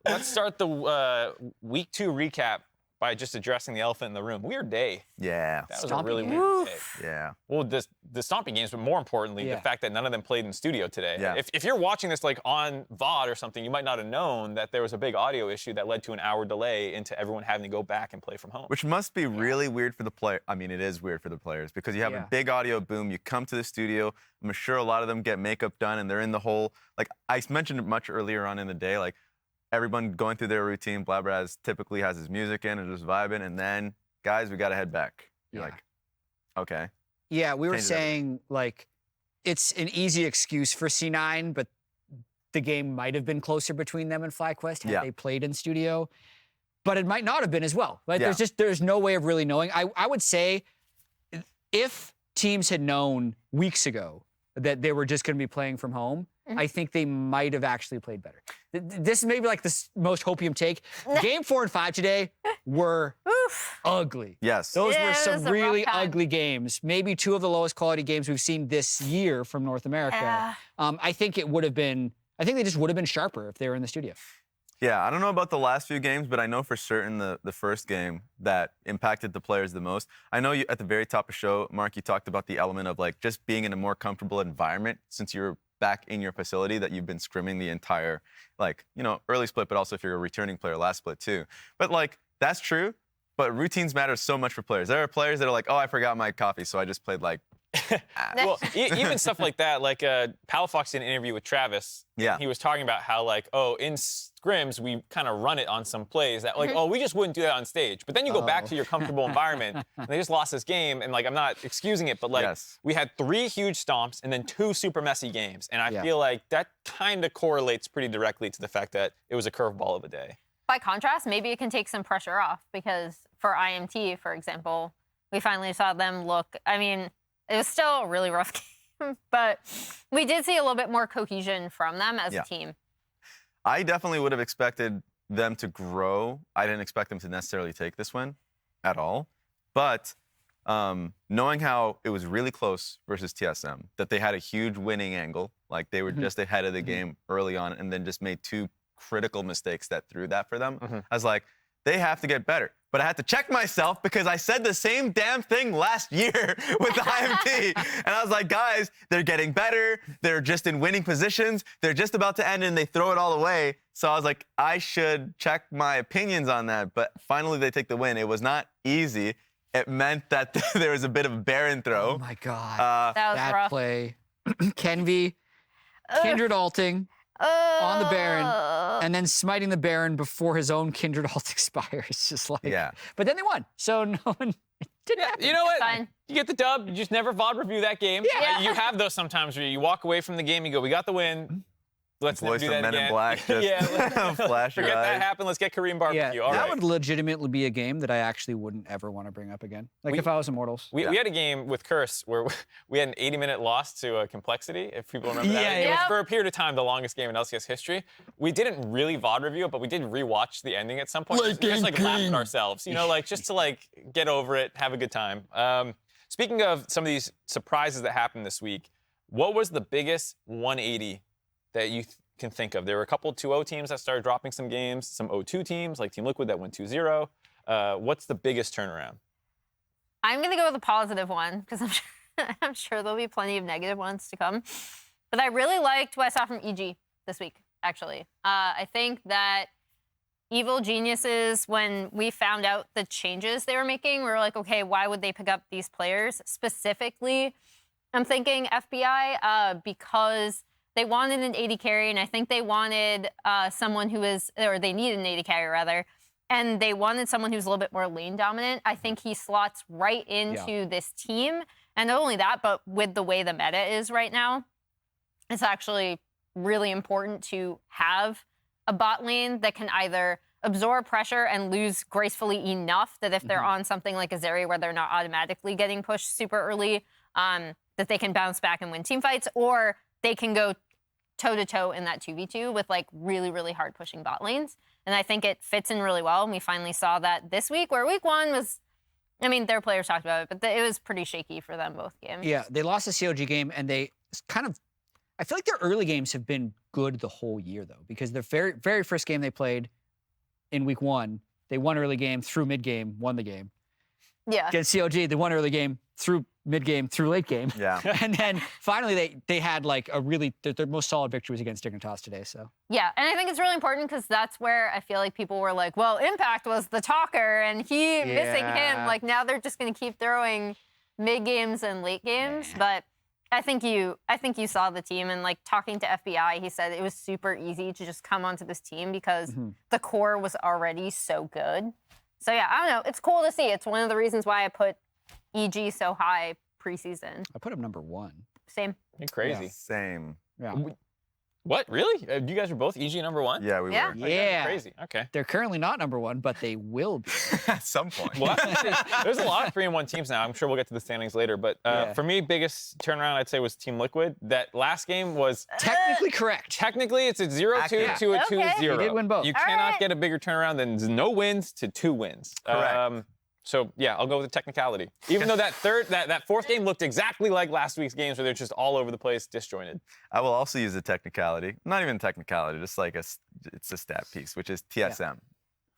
let's start the week 2 recap by just addressing the elephant in the room. Weird day. Yeah. That was a Stomping really game. weird day. Yeah. Well, the stomping games, but more importantly, Yeah. the fact that none of them played in studio today. Yeah. If you're watching this like on VOD or something, you might not have known that there was a big audio issue that led to an hour delay into everyone having to go back and play from home. Which must be really weird for the player. I mean, it is weird for the players because you have Yeah. a big audio boom. You come to the studio. I'm sure a lot of them get makeup done and they're in the whole, like I mentioned it much earlier on in the day, like everyone going through their routine. Blabraz typically has his music in and just vibing. And then, guys, we got to head back. You're Yeah. like, okay. Yeah, we were Changes everything. saying, like, it's an easy excuse for C9, but the game might have been closer between them and FlyQuest had Yeah. they played in studio. But it might not have been as well. Like, Yeah. there's no way of really knowing. I would say if teams had known weeks ago that they were just going to be playing from home, I think they might have actually played better. This is maybe like the most hopium take. Game 4 and 5 today were ugly. Yes. Those Yeah, were it some was a rough really time. ugly games. Maybe 2 of the lowest quality games we've seen this year from North America. Yeah. I think it would have been. I think they just would have been sharper if they were in the studio. Yeah, I don't know about the last few games, but I know for certain the first game that impacted the players the most. I know you at the very top of the show, Mark, you talked about the element of like just being in a more comfortable environment since you're back in your facility that you've been scrimming the entire, like, you know, early split, but also if you're a returning player, last split too. But like, that's true, but routines matter so much for players. There are players that are like, oh, I forgot my coffee, so I just played like, Well, even stuff like that, like Palafox did an interview with Travis. Yeah. He was talking about how like, oh, in scrims, we kind of run it on some plays that like, oh, we just wouldn't do that on stage. But then you go back to your comfortable environment, and they just lost this game, and like, I'm not excusing it, but like, Yes. we had 3 huge stomps and then 2 super messy games. And I Yeah. feel like that kind of correlates pretty directly to the fact that it was a curveball of a day. By contrast, maybe it can take some pressure off because for IMT, for example, we finally saw them look, I mean, it was still a really rough game, but we did see a little bit more cohesion from them as Yeah. a team. I definitely would have expected them to grow. I didn't expect them to necessarily take this win at all. But knowing how it was really close versus TSM, that they had a huge winning angle, like they were just ahead of the game early on and then just made 2 critical mistakes that threw that for them. I was like, they have to get better. But I had to check myself because I said the same damn thing last year with the IMT. And I was like, guys, they're getting better. They're just in winning positions. They're just about to end and they throw it all away. So I was like, I should check my opinions on that. But finally, they take the win. It was not easy. It meant that there was a bit of a barren throw. Oh my God. That was that rough. play. Kenvi, Kindred ulting on the Baron, and then smiting the Baron before his own Kindred ult expires. Just like, Yeah. But then they won. So no one, it didn't happen. You know what? Fine. You get the dub. You just never VOD review that game. Yeah. You have those sometimes where you walk away from the game, you go, we got the win. Let's never Voice do of that Men again. in Black, just yeah, flash your forget that eyes. happened. Let's get Korean barbecue. All that right. would legitimately be a game that I actually wouldn't ever want to bring up again. Like if I was Immortals. We had a game with Curse where we had an 80-minute loss to Complexity, if people remember that. Yeah, It was yeah. for a period of time the longest game in LCS history. We didn't really VOD review it, but we did rewatch the ending at some point. Just like laugh at ourselves, you know, like just to like get over it, have a good time. Speaking of some of these surprises that happened this week, what was the biggest 180 that you can think of? There were a couple 2-0 teams that started dropping some games, some 0-2 teams like Team Liquid that went 2-0. What's the biggest turnaround? I'm going to go with a positive one because I'm sure there'll be plenty of negative ones to come. But I really liked what I saw from EG this week, actually. I think that Evil Geniuses, when we found out the changes they were making, we were like, okay, why would they pick up these players? Specifically, I'm thinking FBI because they wanted an AD carry, and I think they wanted someone who is, or they needed an AD carry rather, and they wanted someone who's a little bit more lane dominant. I think he slots right into this team. And not only that, but with the way the meta is right now, it's actually really important to have a bot lane that can either absorb pressure and lose gracefully enough that if they're on something like a Zeri where they're not automatically getting pushed super early, that they can bounce back and win team fights, or they can go toe-to-toe in that 2v2 with like really, really hard pushing bot lanes. And I think it fits in really well. And we finally saw that this week, where week one was, I mean, their players talked about it, but it was pretty shaky for them both games. Yeah, they lost the CLG game, and they kind of, I feel like their early games have been good the whole year, though, because their very first game they played in week one, they won early game, through mid game, won the game. Yeah. Against CLG, they won early game, through mid game, through late game. Yeah. And then finally they had like a really, their most solid victory was against Dignitas today, so. Yeah, and I think it's really important because that's where I feel like people were like, well, Impact was the talker and he missing him. Like now they're just going to keep throwing mid games and late games. But I think you saw the team, and like talking to FBI, he said it was super easy to just come onto this team because the core was already so good. So yeah, I don't know. It's cool to see. It's one of the reasons why I put EG so high preseason. I put him number 1. Same. You're crazy. Same. Yeah. What? Really? You guys were both EG number 1? Yeah, we Yeah. were. Oh, you guys are Yeah. Crazy. Okay. They're currently not number 1, but they will be. At some point. Well, there's a lot of 3-1 teams now. I'm sure we'll get to the standings later. But for me, biggest turnaround I'd say was Team Liquid. That last game was Technically correct. technically it's a 0-2 to a Okay. 2-0. They did win both. You All cannot right. get a bigger turnaround than no wins to 2 wins. Correct. So yeah, I'll go with the technicality. Even though that fourth game looked exactly like last week's games, where they're just all over the place, disjointed. I will also use a technicality. Not even technicality, just like it's a stat piece, which is TSM.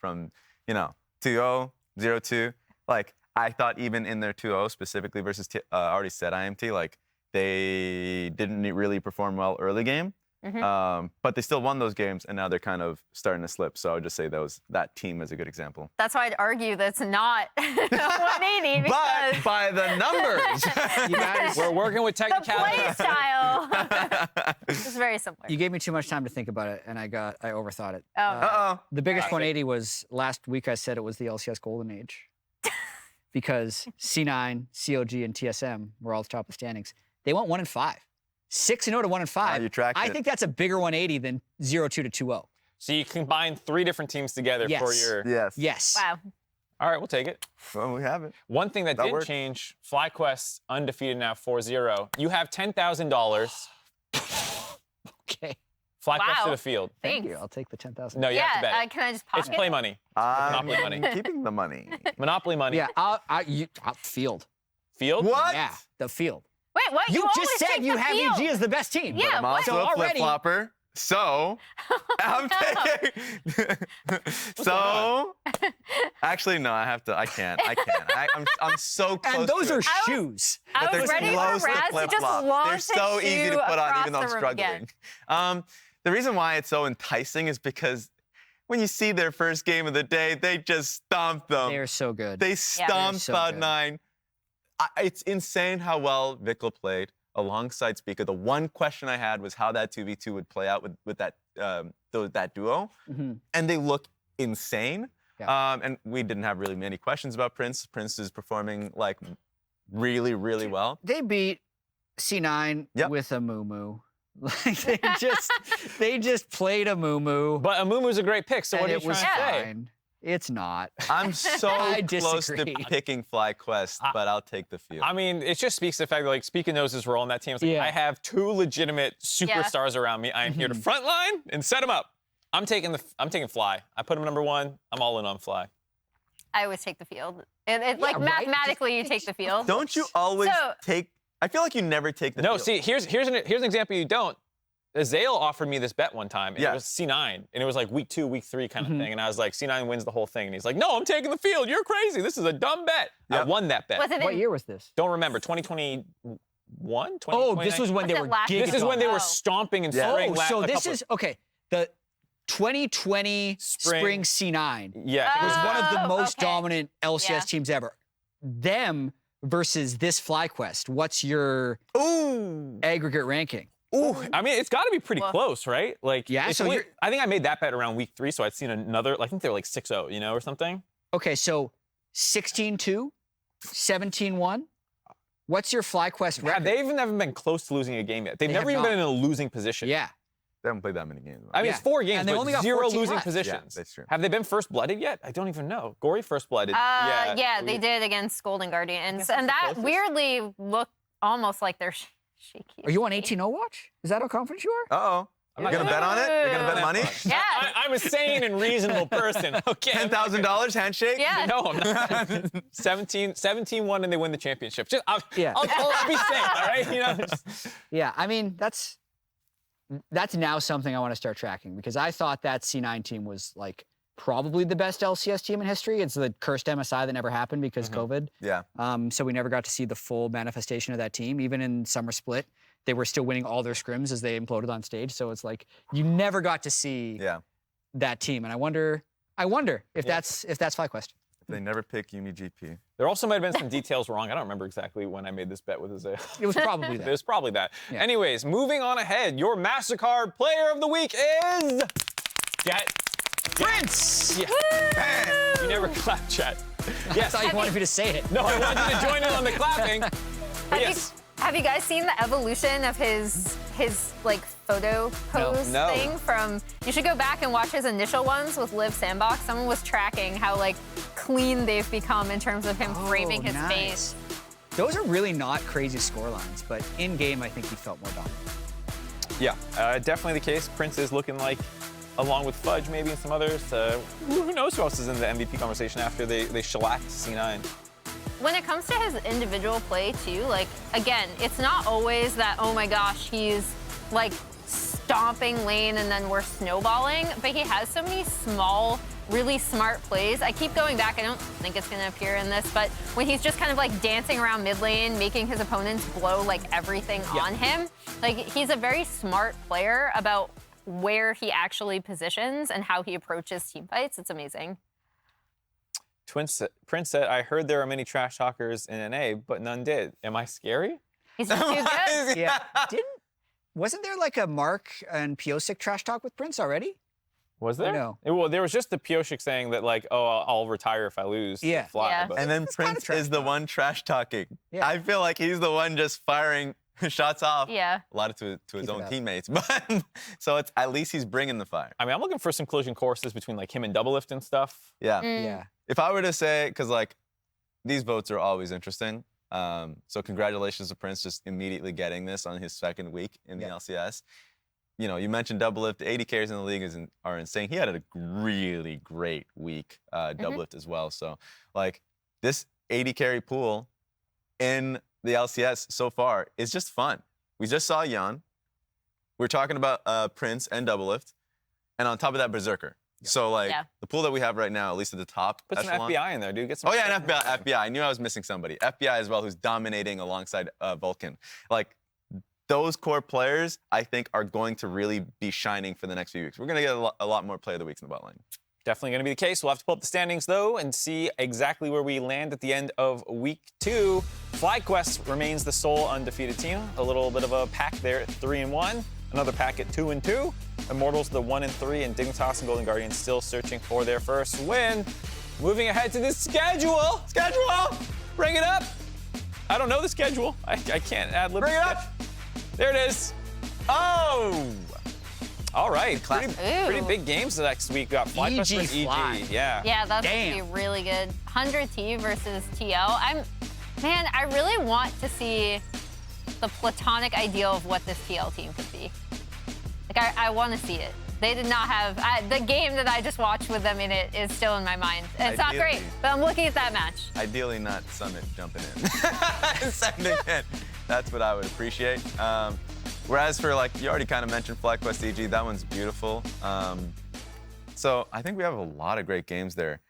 From, 2-0, 0-2. Like, I thought even in their 2-0, specifically versus, I already said IMT, like, they didn't really perform well early game. But they still won those games, and now they're kind of starting to slip. So I would just say that team is a good example. That's why I'd argue that's not 180 because But by the numbers, You guys, We're working with the technicality. play style is very similar. you gave me too much time to think about it, and I overthought it. uh-oh. The biggest 180 was last week. I said it was the LCS Golden Age because C9, CLG, and TSM were all at the top of the standings. They went 1-5, 6-0 to 1-5. you tracked I it. think that's a bigger 180 than 0-2 to 2-0. So you combine 3 different teams together for Yes. your. Yes. Yes. Wow. All right, we'll take it. Well, we have it. One thing that That did works. change, FlyQuest undefeated now 4-0. You have $10,000. Okay. FlyQuest Wow. to the field. Thank Thanks. you. I'll take the 10,000. No, you have to bet. Yeah, can I just It's pocket? play money. Monopoly money. Keeping the money. Monopoly money. Yeah. I'll field. Field? What? Yeah. The field. Wait, what? You always just said take you the have field. EG as the best team. Yeah, I'm what? also So a already- flip-flopper. So, I'm taking. So, actually, no. I can't. I'm so close. And those to are it. shoes. I But was they're ready for close to Raz to just flip-flops. launch They're so his easy shoe to put on, across even though I'm the room struggling. again. The reason why it's so enticing is because when you see their first game of the day, they just stomp them. They are so good. They stomped so good. Cloud9. It's insane how well Vikla played alongside Speaker. The one question I had was how that 2v2 would play out with that duo. Mhm. And they look insane. Yeah. And we didn't have really many questions about Prince. Prince is performing like really, really well. They beat C9 Yep. with a moo-moo. they just played a Mumu. But Amumu's a great pick, so what are you trying to say? Fine. It's not. I'm so close to disagree. picking FlyQuest, but I'll take the field. I mean, it just speaks to the fact that, like, Speaker knows his role on that team. It's like, Yeah. I have 2 legitimate superstars around me. I am here to frontline and set them up. I'm taking Fly. I put him number 1. I'm all in on Fly. I always take the field. Like, right? mathematically, you take the field. Don't you always So- take? I feel like you never take the No, field. see, here's an example you don't. Azael offered me this bet one time, and Yeah. it was C9, and it was like week 2, week 3 kind of thing, and I was like, C9 wins the whole thing, and he's like, no, I'm taking the field. You're crazy. This is a dumb bet. I Yep. won that bet. Was it What in- year was this? Don't remember, 2021? Oh, this was when Was they it were last- gigaton. This is when they Oh. were stomping and Yeah. spraying. Oh, so a this couple- is okay. The 2020 Spring- Spring C9 Yeah. was one of the Oh, most okay. dominant LCS Yeah. teams ever. Them versus this FlyQuest. What's your Ooh. aggregate ranking? Ooh, I mean, it's got to be pretty Well- close, right? Like, Yeah, it's so only- you're- I think I made that bet around week 3, so I'd seen another. I think they were like 6-0, you know, or something. Okay, so 16-2, 17-1. What's your FlyQuest Yeah, record? they've never been close to losing a game yet. They've They never have even been in not. a losing position. Yeah. They haven't played that many games. I mean, Yeah. it's 4 games, And they but only got 0 14 losing left. positions. Yeah, that's true. Have they been first blooded yet? I don't even know. Gory first blooded. Yeah, they did against Golden Guardians, and that weirdly looked almost like they're shaky. Are you on 18-0 watch? Is that how confident you are? Uh-oh. I'm You're not gonna bet on it? You're gonna bet money? Yeah. I'm a sane and reasonable person. Okay. $10,000 handshake? Yeah. No, I'm not. 17-1 and they win the championship. Just, I'll be safe, all right? You know, Yeah, I mean, that's now something I want to start tracking because I thought that C9 team was like probably the best LCS team in history. It's the cursed MSI that never happened because COVID. Yeah. So we never got to see the full manifestation of that team. Even in Summer Split, they were still winning all their scrims as they imploded on stage. So it's like you never got to see that team. And I wonder if that's FlyQuest. They never pick UniGP. there also might have been some details wrong. I don't remember exactly when I made this bet with Azael. It was probably It that. was probably that. Yeah. Anyways, moving on ahead. Your MasterCard player of the week is... Prince! Yeah. You never clap, chat. I Yes. thought you wanted me to say it. No, I wanted you to join in on the clapping. But yes. Have you guys seen the evolution of his like photo pose No. thing from? You should go back and watch his initial ones with Live Sandbox. Someone was tracking how like clean they've become in terms of him framing his nice. face. Those are really not crazy score lines, but in game, I think he felt more dominant. Yeah, definitely the case. Prince is looking like, along with Fudge maybe and some others, who knows who else is in the MVP conversation after they shellacked C9. When it comes to his individual play too, like again, it's not always that, oh my gosh, he's like stomping lane and then we're snowballing, but he has so many small, really smart plays. I keep going back, I don't think it's gonna appear in this, but when he's just kind of like dancing around mid lane, making his opponents blow like everything on him, like he's a very smart player about where he actually positions and how he approaches team fights. It's amazing. Prince said, I heard there are many trash talkers in NA, but none did. Am I scary? He's just too good. Yeah. Wasn't there like a Mark and Piosik trash talk with Prince already? Was there? No. Well, there was just the Piosik saying that, like, oh, I'll retire if I lose. to Yeah. Fly, Yeah. but- And then It's kind of Prince trash is the talk. one trash talking. Yeah. I feel like he's the one just firing shots off. Yeah. A lot of to his Keep it own up. teammates. But so it's at least he's bringing the fire. I mean, I'm looking for some collision courses between, like, him and Double-Lift and stuff. Yeah. Yeah. If I were to say, because like these votes are always interesting. So congratulations to Prince just immediately getting this on his second week in the LCS. You know, you mentioned Double-Lift. 80 carries in the league are insane. He had a really great week, Double-Lift as well. So like this 80 carry pool in the LCS so far is just fun. We just saw Yan. We're talking about Prince and Double-Lift. And on top of that, Berserker. So like the pool that we have right now, at least at the top Put some echelon. FBI in there, dude. Get some. Oh yeah, and FBI. I knew I was missing somebody. FBI as well, who's dominating alongside Vulcan. Like those core players, I think, are going to really be shining for the next few weeks. We're gonna get a lot more player of the weeks in the bot lane. Definitely going to be the case. We'll have to pull up the standings, though, and see exactly where we land at the end of week 2. FlyQuest remains the sole undefeated team. A little bit of a pack there at 3-1. Another pack at 2-2. Immortals, the 1-3, and Dignitas and Golden Guardians still searching for their first win. Moving ahead to the schedule. Bring it up. I don't know the schedule. I can't ad-lib. Bring it up. There it is. Oh! All right, Classic. pretty big games next week. We got FlyQuest versus EG. Fly. Yeah. Yeah, that's gonna Damn. be really good. 100T versus TL. Man, I really want to see the platonic ideal of what this TL team could be. Like, I want to see it. They did not have the game that I just watched with them in it is still in my mind. It's not great, Ideally. but I'm looking at that match. Ideally not Summit jumping in. Sending in. That's what I would appreciate. Whereas for, like, you already kind of mentioned FlyQuest EG, that one's beautiful. So I think we have a lot of great games there.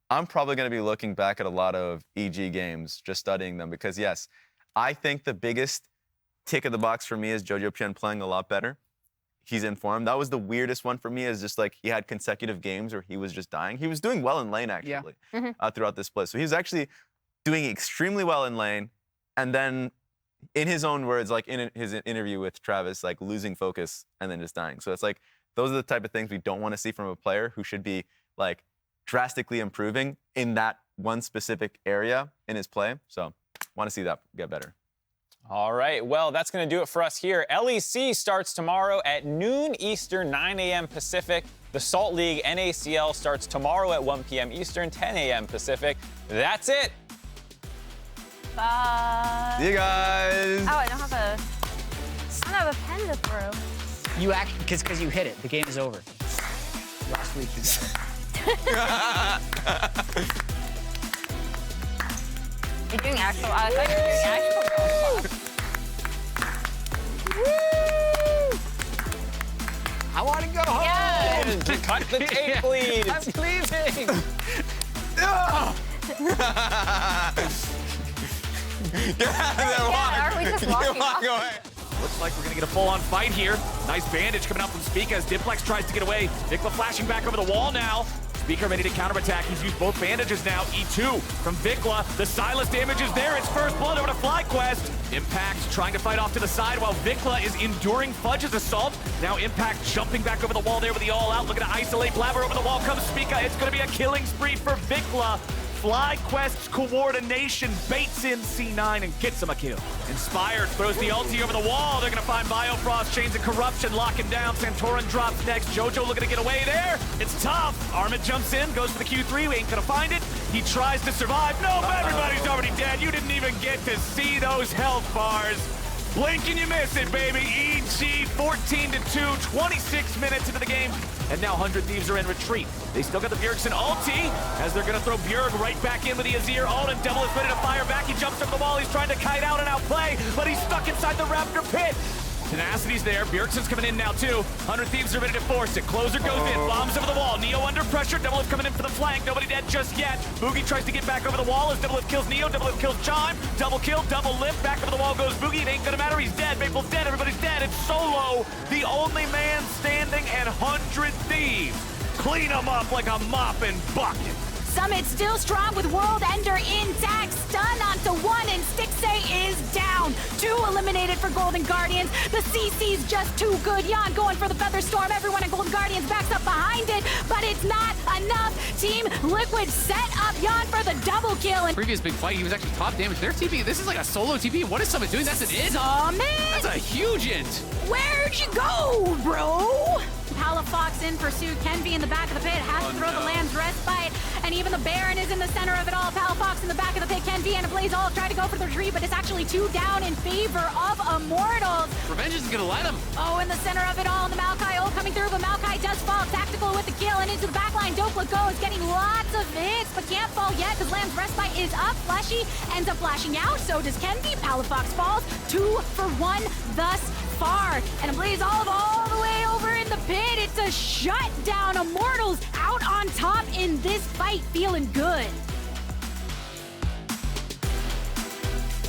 I'm probably going to be looking back at a lot of EG games, just studying them, because yes, I think the biggest tick of the box for me is Jojo Pian playing a lot better. He's in form. That was the weirdest one for me, is just like he had consecutive games where he was just dying. He was doing well in lane, actually, throughout this split. So he was actually doing extremely well in lane, and then in his own words, like in his interview with Travis, like losing focus and then just dying. So it's like, those are the type of things we don't want to see from a player who should be like drastically improving in that one specific area in his play. So want to see that get better. All right, well, that's going to do it for us here. LEC starts tomorrow at noon Eastern, 9 a.m. Pacific. The Salt League NACL starts tomorrow at 1 p.m. Eastern, 10 a.m. Pacific. That's it. Bye. See you guys. Oh, I don't have a pen to throw. You because you hit it. The game is over. Last week you got it. You're doing actual. I thought you were doing actual. I want to go home. Yeah. Cut the tape, please. I'm leaving. Are we just walking off? away. Looks like we're gonna get a full-on fight here. Nice bandage coming out from Spica as Diplex tries to get away. Dhokla flashing back over the wall now. Spica ready to counterattack. He's used both bandages now. E2 from Dhokla. The Silas damage is there. It's first blood over to FlyQuest. Impact trying to fight off to the side while Dhokla is enduring Fudge's assault. Now Impact jumping back over the wall there with the all-out. Looking to isolate Blabber over the wall. Comes Spica. It's gonna be a killing spree for Dhokla. FlyQuest's coordination baits in C9 and gets him a kill. Inspired throws the ulti over the wall. They're gonna find Biofrost, Chains of Corruption, locking down. Santorin drops next. Jojo looking to get away there. It's tough. Armit jumps in, goes for the Q3. We ain't gonna find it. He tries to survive. No, everybody's already dead. You didn't even get to see those health bars. Blink and you miss it, baby. EG 14-2, 26 minutes into the game. And now 100 Thieves are in retreat. They still got the Bjergsen ulti, as they're gonna throw Bjerg right back in with the Azir ult, and Devil is ready to fire back. He jumps up the wall, he's trying to kite out and outplay, but he's stuck inside the Raptor pit. Tenacity's there, Bjergsen's coming in now too. 100 Thieves are ready to force it. Closer goes in, bombs over the wall. Neo under pressure, Doublelift coming in for the flank. Nobody dead just yet. Boogie tries to get back over the wall as Doublelift kills Neo. Doublelift kills Chime. Double kill, double lift. Back over the wall goes Boogie. It ain't gonna matter, he's dead. Maple's dead, everybody's dead. It's Solo, the only man standing, and 100 Thieves clean him up like a mop and bucket. Summit still strong with World Ender intact. Stun onto one, and Stixay is down. 2 eliminated for Golden Guardians. The CC's just too good. Jan going for the Feather Storm. Everyone in Golden Guardians backs up behind it, but it's not enough. Team Liquid set up Jan for the double kill. And Previous big fight, he was actually top damage. Their TP, this is like a solo TP. What is Summit doing? That's an int. Summit, That's a huge int. where'd you go, bro? Palafox in pursuit. Kenvi in the back of the pit has to throw the Lamb's Respite, and even the Baron is in the center of it all. Palafox in the back of the pit. Kenvi and Ablazeolive try to go for the retreat, but it's actually 2 down in favor of Immortals. Revenge isn't gonna let him. Oh, in the center of it all, the Maokai ult coming through, but Maokai does fall. Tactical with the kill, and into the backline. Dhokla goes, getting lots of hits, but can't fall yet because Lamb's Respite is up. Fleshy ends up flashing out, so does Kenvi. Palafox falls. 2 for 1 thus far, and Ablazeolive all the way over in the pit. It's a shutdown. Immortals out on top in this fight, feeling good.